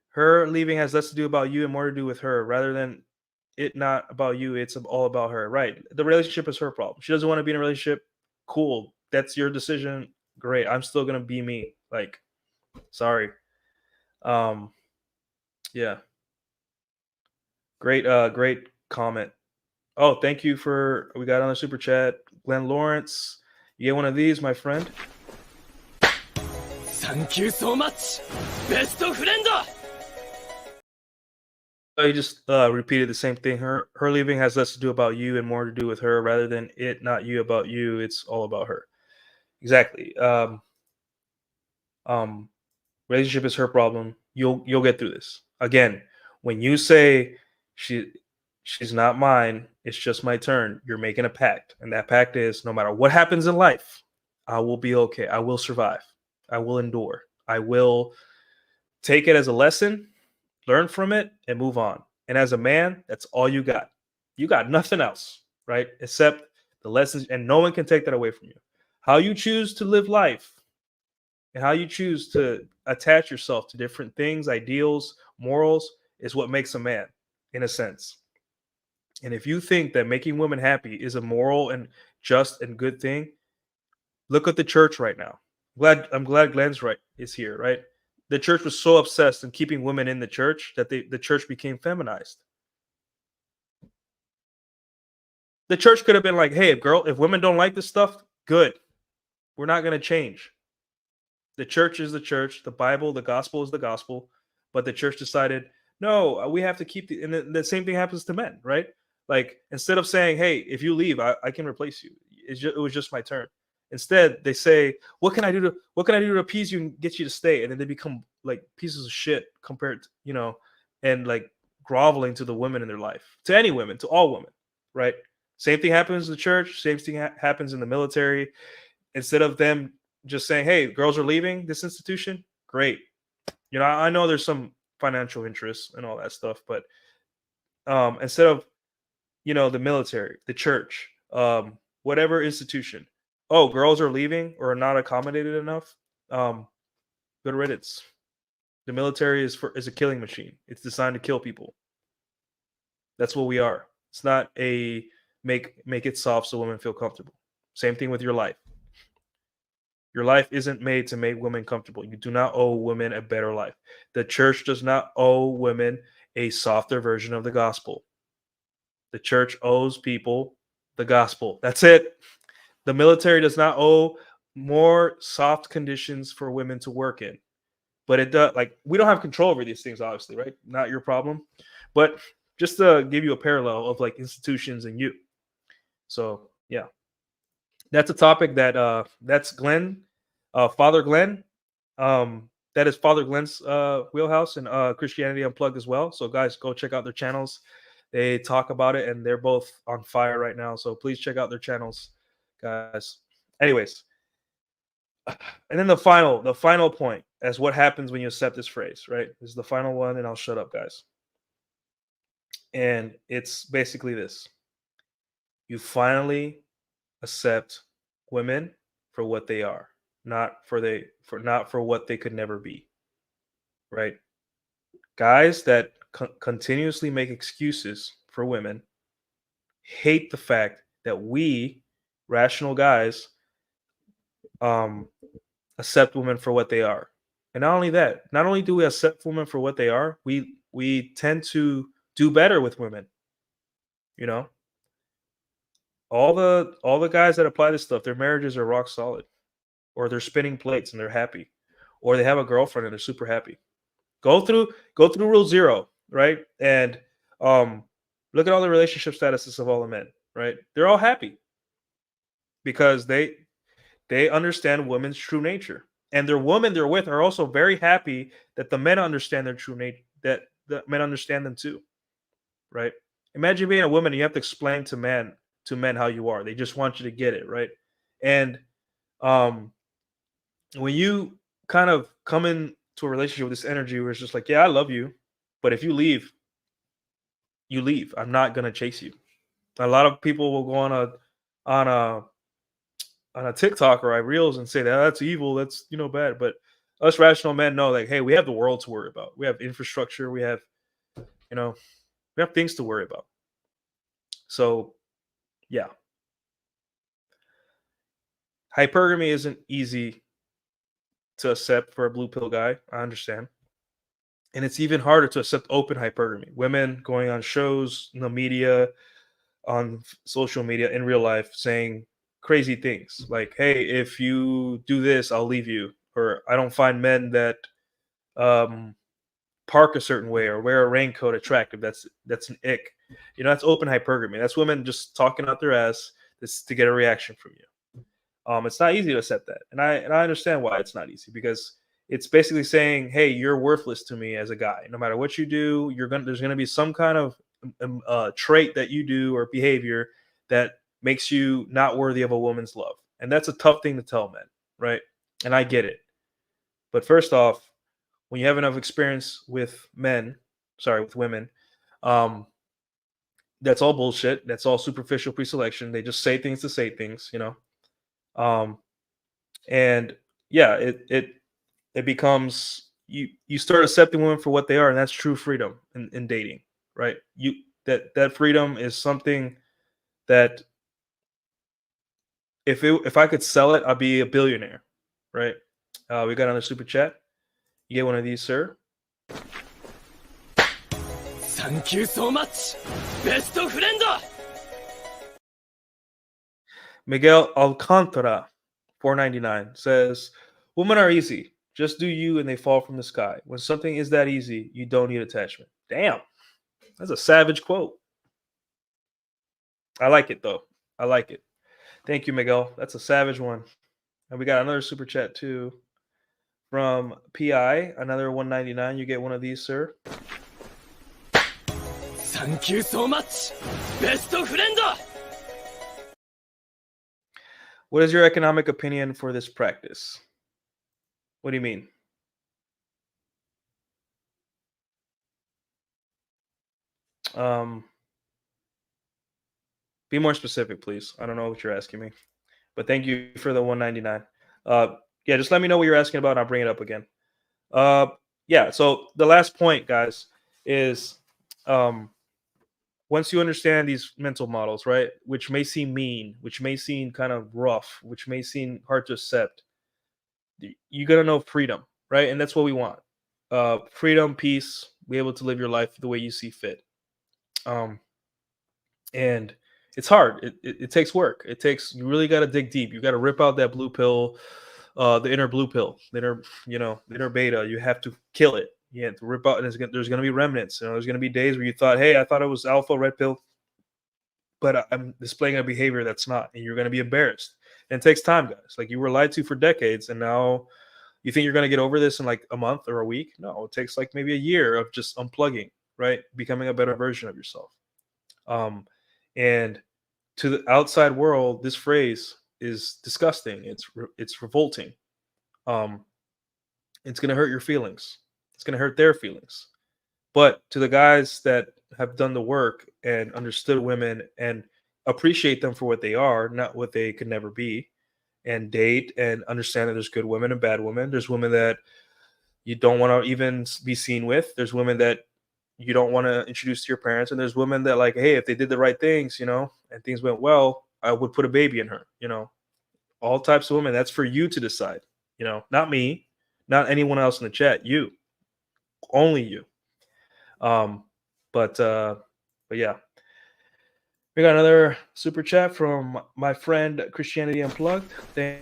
Her leaving has less to do about you and more to do with her, rather than it not about you. It's all about her. Right. The relationship is her problem. She doesn't want to be in a relationship. Cool. That's your decision. Great. I'm still gonna be me. Like, sorry. Yeah. Great comment. Oh, thank you we got on the super chat. Glenn Lawrence. You get one of these, my friend. Thank you so much, best friend. He just repeated the same thing. Her leaving has less to do about you and more to do with her, rather than it not you about you. It's all about her. Exactly. Um, Relationship is her problem. You'll get through this. Again, when you say she she's not mine, it's just my turn. You're making a pact, and that pact is no matter what happens in life, I will be okay. I will survive. I will endure. I will take it as a lesson, learn from it, and move on. And as a man, that's all you got. You got nothing else, right? Except the lessons, and no one can take that away from you. How you choose to live life and how you choose to attach yourself to different things, ideals, morals is what makes a man, in a sense. And if you think that making women happy is a moral and just and good thing, look at the church right now. I'm glad Glenn's right is here, right? The church was so obsessed in keeping women in the church that the church became feminized. The church could have been like, hey, if women don't like this stuff, good. We're not going to change. The church is the church. The Bible, the gospel is the gospel. But the church decided, no, we have to keep and the same thing happens to men, right? Like instead of saying, hey, if you leave, I can replace you. It was just my turn. Instead, they say, what can I do to appease you and get you to stay? And then they become like pieces of shit compared to, and like groveling to the women in their life, to any women, to all women, right? Same thing happens in the church. Same thing happens in the military. Instead of them just saying, hey, girls are leaving this institution, great. I know there's some financial interests and all that stuff, but instead of, the military, the church, whatever institution, oh, girls are leaving or are not accommodated enough, good riddance. The military is a killing machine. It's designed to kill people. That's what we are. It's not a make it soft so women feel comfortable. Same thing with your life. Your life isn't made to make women comfortable. You do not owe women a better life. The church does not owe women a softer version of the gospel. The church owes people the gospel. That's it. The military does not owe more soft conditions for women to work in. But it does, like, we don't have control over these things, obviously, right? Not your problem. But just to give you a parallel of like institutions and you. So yeah. That's a topic that's Glenn, Father Glenn. That is Father Glenn's wheelhouse and Christianity Unplugged as well. So guys, go check out their channels. They talk about it and they're both on fire right now. So please check out their channels, guys. Anyways, and then the final point as what happens when you accept this phrase, right? This is the final one, and I'll shut up, guys. And it's basically this: you finally accept women for what they are, not for what they could never be, right? Guys that continuously make excuses for women hate the fact that we rational guys accept women for what they are. And not only that, not only do we accept women for what they are, we tend to do better with women. All the guys that apply this stuff, their marriages are rock solid, or they're spinning plates and they're happy, or they have a girlfriend and they're super happy. Go through rule 0, right? And look at all the relationship statuses of all the men, right? They're all happy because they understand women's true nature, and their women they're with are also very happy that the men understand their true nature, that the men understand them too, right? Imagine being a woman and you have to explain to men how you are. They just want you to get it, right? And when you kind of come into a relationship with this energy where it's just like, yeah, I love you, but if you leave, you leave. I'm not gonna chase you. A lot of people will go on a TikTok or Reels and say that that's evil, that's bad. But us rational men know, like, hey, we have the world to worry about. We have infrastructure. We have things to worry about. So, yeah, hypergamy isn't easy to accept for a blue pill guy. I understand. And it's even harder to accept open hypergamy. Women going on shows in the media, on social media, in real life, saying crazy things like, hey, if you do this, I'll leave you. Or I don't find men that park a certain way or wear a raincoat attractive. That's an ick. You know, that's open hypergamy. That's women just talking out their ass to get a reaction from you. It's not easy to accept that, and I understand why it's not easy, because it's basically saying, hey, you're worthless to me as a guy. No matter what you do, there's gonna be some kind of trait that you do or behavior that makes you not worthy of a woman's love, and that's a tough thing to tell men, right? And I get it. But first off, when you have enough experience with with women, um, that's all bullshit. That's all superficial pre-selection. They just say things to say things, you know. Um, and yeah, it becomes you start accepting women for what they are, and that's true freedom in dating, right? That freedom is something that if I could sell it, I'd be a billionaire, right? We got another super chat. You get one of these, sir. Thank you so much, best friend. Miguel Alcantara, 4.99 says, "Women are easy. Just do you, and they fall from the sky. When something is that easy, you don't need attachment." Damn, that's a savage quote. I like it though. I like it. Thank you, Miguel. That's a savage one. And we got another super chat too from PI, another 199. You get one of these, sir. Thank you so much, best friend. What is your economic opinion for this practice? What do you mean? Be more specific, please. I don't know what you're asking me, but thank you for the 199. Yeah, just let me know what you're asking about, and I'll bring it up again. Yeah. So the last point, guys, is once you understand these mental models, right, which may seem mean, which may seem kind of rough, which may seem hard to accept, you gotta know freedom, right? And that's what we want. Freedom, peace, be able to live your life the way you see fit. And it's hard. It takes work. You really got to dig deep. You got to rip out that blue pill, the inner blue pill, the inner beta. You have to kill it. You have to rip out, and there's going to be remnants. There's going to be days where you thought, hey, I thought it was alpha red pill, but I'm displaying a behavior that's not, and you're going to be embarrassed. And it takes time, guys. Like, you were lied to for decades, and now you think you're going to get over this in like a month or a week? No, it takes like maybe a year of just unplugging, right? Becoming a better version of yourself. And to the outside world, this phrase is disgusting. It's revolting. It's going to hurt your feelings. It's going to hurt their feelings. But to the guys that have done the work and understood women and appreciate them for what they are, not what they could never be, and date and understand that there's good women and bad women. There's women that you don't want to even be seen with. There's women that you don't want to introduce to your parents. And there's women that, like, hey, if they did the right things, and things went well, I would put a baby in her, all types of women. That's for you to decide, not me, not anyone else in the chat, you, only you. But yeah, we got another super chat from my friend Christianity Unplugged. Thank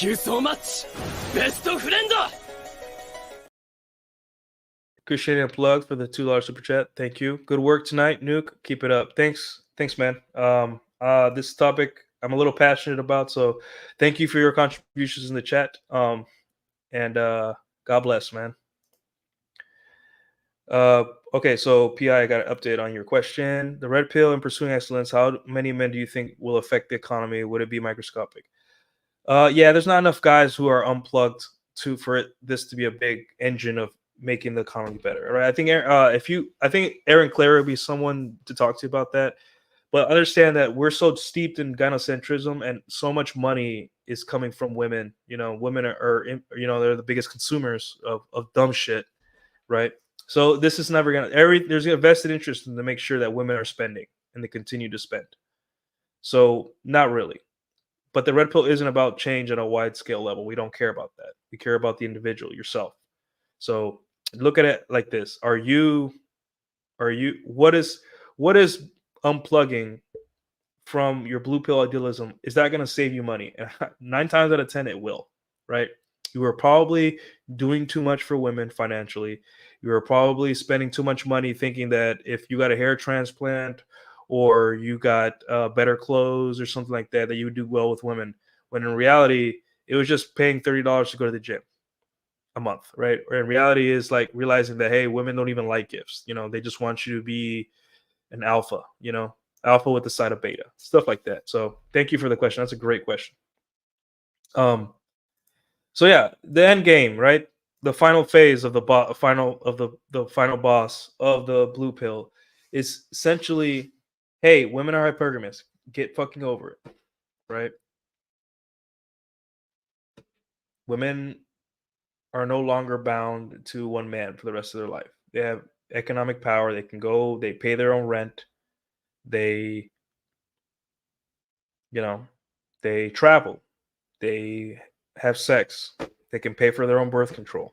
you so much, best friend. Christianity Unplugged for the $2 super chat. Thank you. Good work tonight, Nuke. Keep it up. Thanks, man. This topic I'm a little passionate about, so thank you for your contributions in the chat. And God bless, man. Okay, so PI, I got an update on your question. The red pill and pursuing excellence, how many men do you think will affect the economy? Would it be microscopic? Yeah, there's not enough guys who are unplugged for this to be a big engine of making the economy better. Right? I think I think Aaron Clare would be someone to talk to about that. But understand that we're so steeped in gynocentrism, and so much money is coming from women. Women are they're the biggest consumers of dumb shit, right? So this is never gonna. There's a vested interest in to make sure that women are spending and they continue to spend. So not really. But the red pill isn't about change at a wide scale level. We don't care about that. We care about the individual, yourself. So look at it like this. What is unplugging from your blue pill idealism? Is that going to save you money? And 9 times out of 10, it will, right? You were probably doing too much for women financially. You were probably spending too much money thinking that if you got a hair transplant or you got better clothes or something like that, that you would do well with women. When in reality, it was just paying $30 to go to the gym a month, right? Or in reality is like realizing that, hey, women don't even like gifts. You know, they just want you to be an alpha, you know, alpha with the side of beta, stuff like that. So thank you for the question. That's a great question. So yeah, the end game, right? The final phase of the final boss of the blue pill is essentially, hey, women are hypergamous. Get fucking over it, right? Women are no longer bound to one man for the rest of their life. They have economic power. They can go, they pay their own rent. They, you know, they travel. They have sex. They can pay for their own birth control,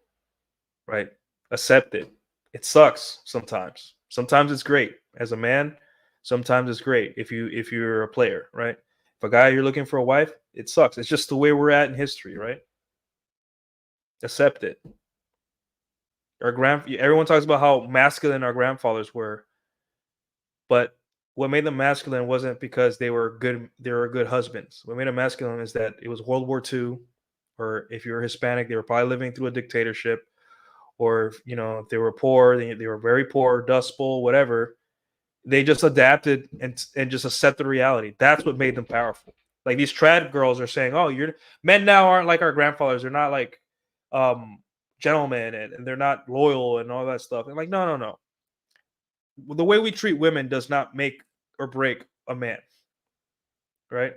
right? Accept it. It sucks sometimes. Sometimes it's great. As a man, sometimes it's great if you're a player, right? If a guy you're looking for a wife, it sucks. It's just the way we're at in history, right? Accept it. Everyone talks about how masculine our grandfathers were, but what made them masculine wasn't because they were good husbands. What made them masculine is that it was World War II, or if you were Hispanic, they were probably living through a dictatorship, or if they were poor, they were very poor, Dust Bowl, whatever. They just adapted and just accepted reality. That's what made them powerful. Like these trad girls are saying, "Oh, you're men now aren't like our grandfathers. They're not like gentlemen and they're not loyal and all that stuff." And like, no, no, no. The way we treat women does not make or break a man, right?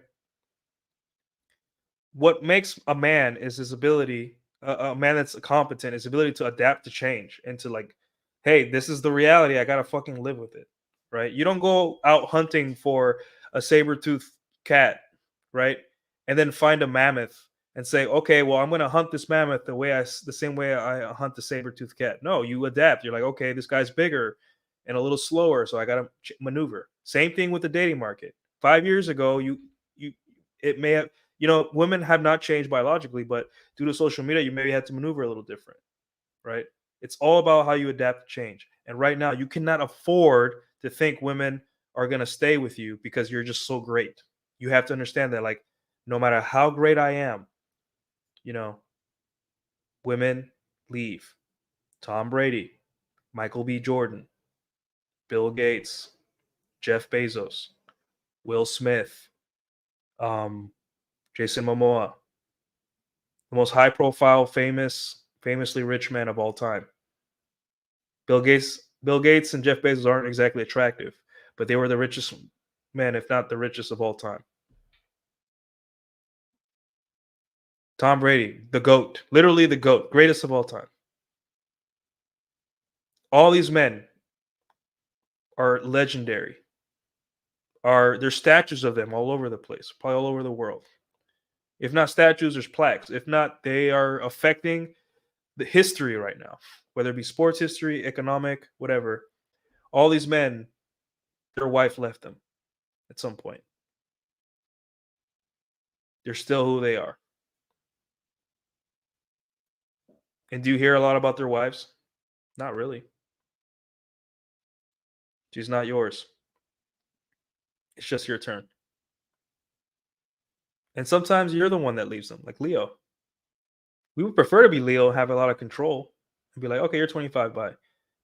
What makes a man is his ability. A man that's competent, his ability to adapt to change and to like, hey, this is the reality. I gotta fucking live with it, right? You don't go out hunting for a saber-toothed cat, right? And then find a mammoth and say, okay, well, I'm gonna hunt this mammoth the same way I hunt the saber-toothed cat. No, you adapt. You're like, okay, this guy's bigger and a little slower, so I gotta maneuver. Same thing with the dating market. 5 years ago, it may have women have not changed biologically, but due to social media, you maybe had to maneuver a little different, right? It's all about how you adapt to change. And right now, you cannot afford to think women are going to stay with you because you're just so great. You have to understand that, like, no matter how great I am, women leave. Tom Brady, Michael B. Jordan, Bill Gates, Jeff Bezos, Will Smith, Jason Momoa, the most high-profile, famously rich man of all time. Bill Gates and Jeff Bezos aren't exactly attractive, but they were the richest men, if not the richest of all time. Tom Brady, the GOAT, literally the GOAT, greatest of all time. All these men are legendary. There's statues of them all over the place, probably all over the world. If not statues, there's plaques. If not, they are affecting the history right now, whether it be sports history, economic, whatever. All these men, their wife left them at some point. They're still who they are. And do you hear a lot about their wives? Not really. She's not yours. It's just your turn. And sometimes you're the one that leaves them, like Leo. We would prefer to be Leo, have a lot of control, and be like, okay, you're 25, bye.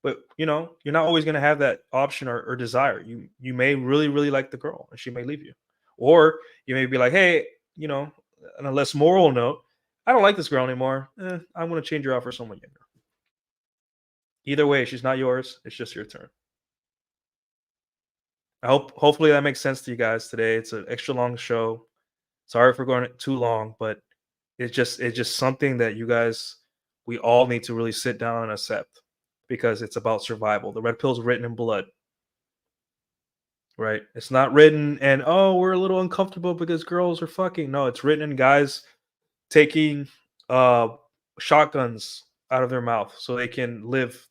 But you're not always going to have that option or desire. You may really, really like the girl, and she may leave you, or you may be like, hey, on a less moral note, I don't like this girl anymore. I'm going to change her out for someone younger. Either way, she's not yours. It's just your turn. Hopefully that makes sense to you guys today. It's an extra long show. Sorry for going too long, but it's just something that we all need to really sit down and accept, because it's about survival. The red pill is written in blood, right? It's not written and, oh, we're a little uncomfortable because girls are fucking. No, it's written in guys taking shotguns out of their mouth so they can live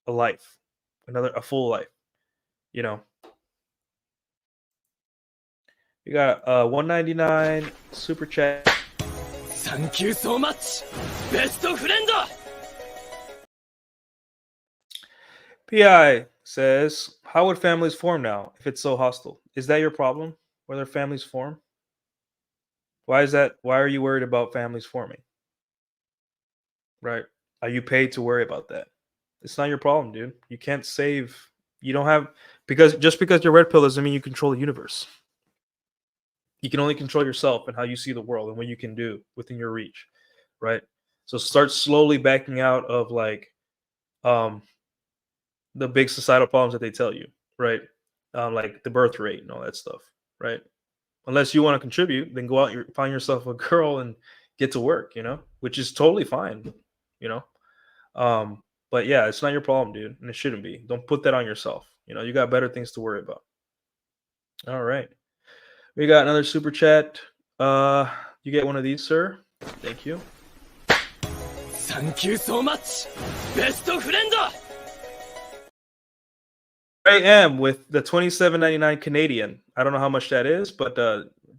a full life. You got 199 super chat. Thank you so much, best friend! PI says, how would families form now if it's so hostile? Is that your problem? Whether families form? Why is that? Why are you worried about families forming? Right? Are you paid to worry about that? It's not your problem, dude. You can't save. You don't have because just because you're red pill doesn't mean you control the universe. You can only control yourself and how you see the world and what you can do within your reach, right? So start slowly backing out of like um the big societal problems that they tell you, right? Like the birth rate and all that stuff, right? Unless you want to contribute, then go out, find yourself a girl and get to work, which is totally fine, you know. But yeah, it's not your problem, dude, and it shouldn't be. Don't put that on yourself. You got better things to worry about. All right, we got another super chat. You get one of these, sir. Thank you. Thank you so much, best friend! I am with the $27.99 Canadian. I don't know how much that is, but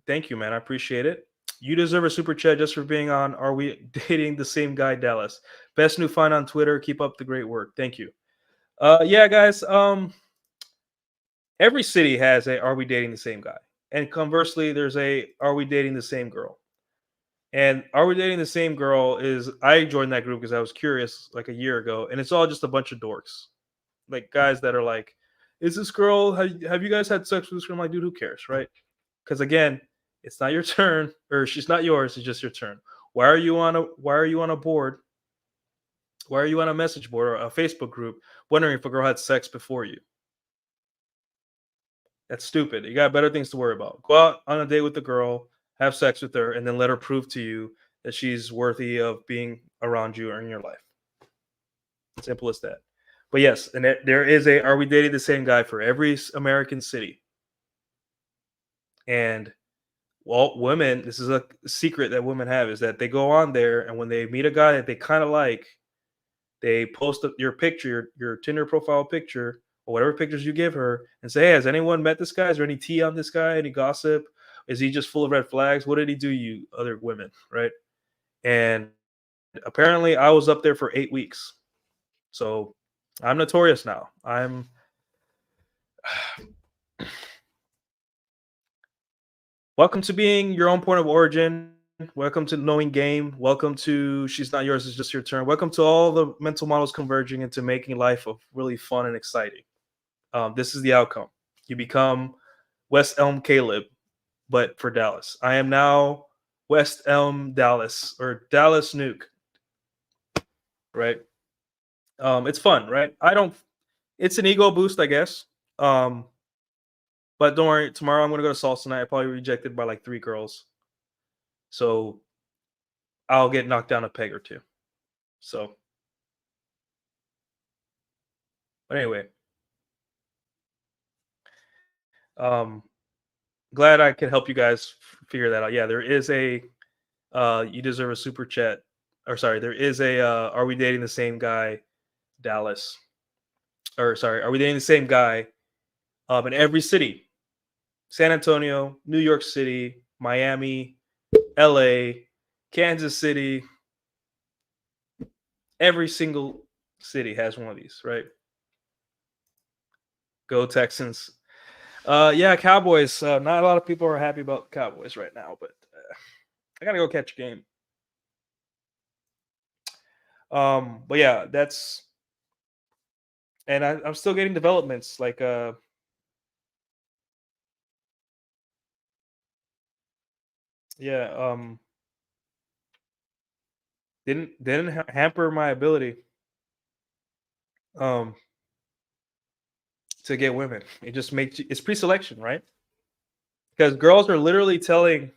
thank you, man. I appreciate it. You deserve a super chat just for being on Are We Dating the Same Guy, Dallas? Best new find on Twitter. Keep up the great work. Thank you. Yeah, guys. Every city has a Are We Dating the Same Guy? And conversely, there's a Are We Dating the Same Girl? And Are We Dating the Same Girl is I joined that group because I was curious like a year ago, and it's all just a bunch of dorks. Like guys that are like, is this girl, have you guys had sex with this girl? I'm like, dude, who cares, right? Because again, it's not your turn, or she's not yours, it's just your turn. Why are you on a board? Why are you on a message board or a Facebook group wondering if a girl had sex before you? That's stupid. You got better things to worry about. Go out on a date with the girl, have sex with her, and then let her prove to you that she's worthy of being around you or in your life. Simple as that. But yes, and there is a Are We Dating the Same Guy for every American city. And well, women, this is a secret that women have, is that they go on there and when they meet a guy that they kind of like, they post your picture, your Tinder profile picture, or whatever pictures you give her, and say, hey, has anyone met this guy? Is there any tea on this guy? Any gossip? Is he just full of red flags? What did he do, you other women? Right. And apparently I was up there for 8 weeks. So I'm notorious now. Welcome to being your own point of origin. Welcome to knowing game. Welcome to She's Not Yours, It's Just Your Turn. Welcome to all the mental models converging into making life really fun and exciting. This is the outcome. You become West Elm Caleb, but for Dallas. I am now West Elm Dallas, or Dallas Nuke. Right? It's fun, right? It's an ego boost, I guess. But don't worry, tomorrow I'm gonna go to salsa night. I probably rejected by like 3 girls. So I'll get knocked down a peg or 2. So but anyway. Glad I could help you guys figure that out. Yeah, there is a you deserve a super chat. Or sorry, there is a Are We Dating the Same Guy, Dallas? Or sorry, Are We Dating the Same Guy in every city? San Antonio, New York City, Miami, LA, Kansas City. Every single city has one of these, right? Go Texans. Yeah, Cowboys. Not a lot of people are happy about Cowboys right now, but I gotta go catch a game. But yeah, that's, and I'm still getting developments like yeah, didn't hamper my ability to get women. It just makes it's pre-selection, right? Because girls are literally telling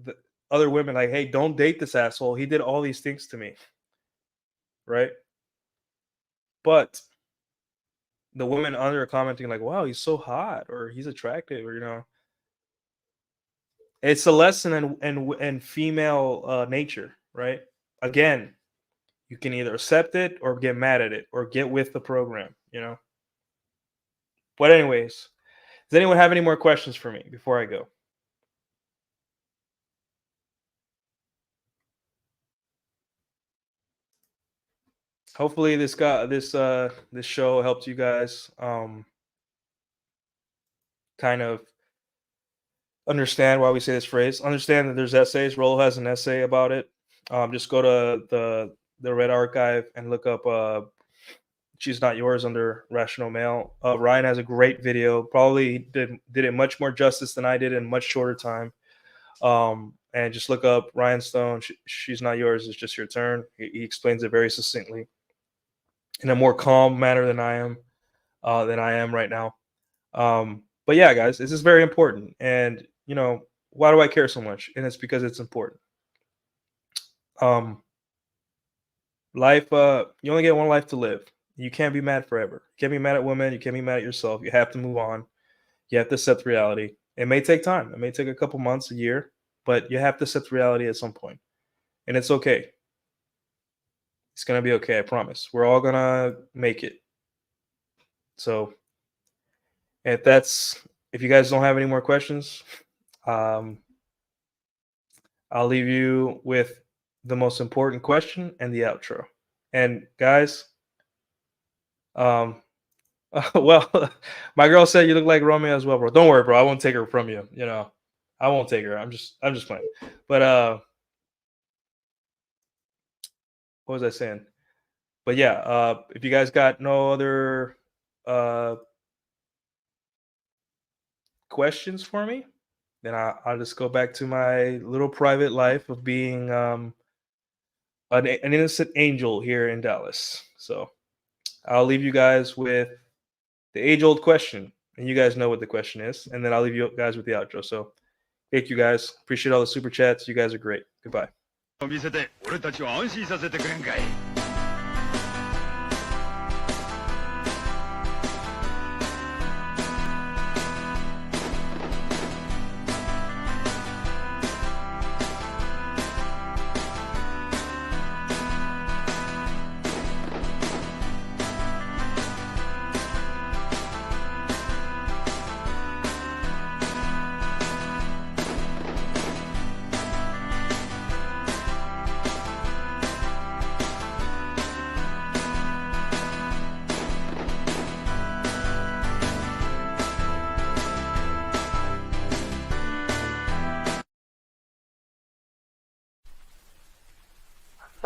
the other women like, hey, don't date this asshole. He did all these things to me. Right? But the women under are commenting like, wow, he's so hot, or he's attractive, or it's a lesson in female nature, right? Again, you can either accept it or get mad at it or get with the program, But anyways, does anyone have any more questions for me before I go? hopefully this show helped you guys kind of understand why we say this phrase. Understand that there's essays. Rolo has an essay about it. Just go to the Red Archive and look up "She's Not Yours" under Rational Male. Ryan has a great video. Probably did it much more justice than I did in much shorter time. And just look up Ryan Stone. She's Not Yours. It's Just Your Turn. He explains it very succinctly in a more calm manner than I am right now. But yeah, guys, this is very important. And you know, why do I care so much? And it's because it's important. Life, you only get one life to live. You can't be mad forever. You can't be mad at women. You can't be mad at yourself. You have to move on. You have to accept reality. It may take time. It may take a couple months, a year, but you have to accept reality at some point. And it's okay. It's gonna be okay, I promise. We're all gonna make it. So if you guys don't have any more questions, I'll leave you with the most important question and the outro. And guys, well, my girl said you look like Romeo as well, bro. Don't worry, bro. I won't take her from you. You know, I won't take her. I'm just playing. But what was I saying? But yeah, if you guys got no other questions for me, then I'll just go back to my little private life of being an innocent angel here in Dallas. So I'll leave you guys with the age-old question, and you guys know what the question is, and then I'll leave you guys with the outro. So thank you guys. Appreciate all the super chats. You guys are great. Goodbye. 見せて俺たちを安心させてくれんかい。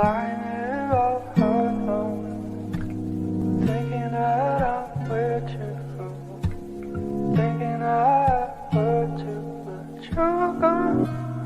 Lying it all alone, thinking that I'm with you, thinking I hurt you, but you're gone.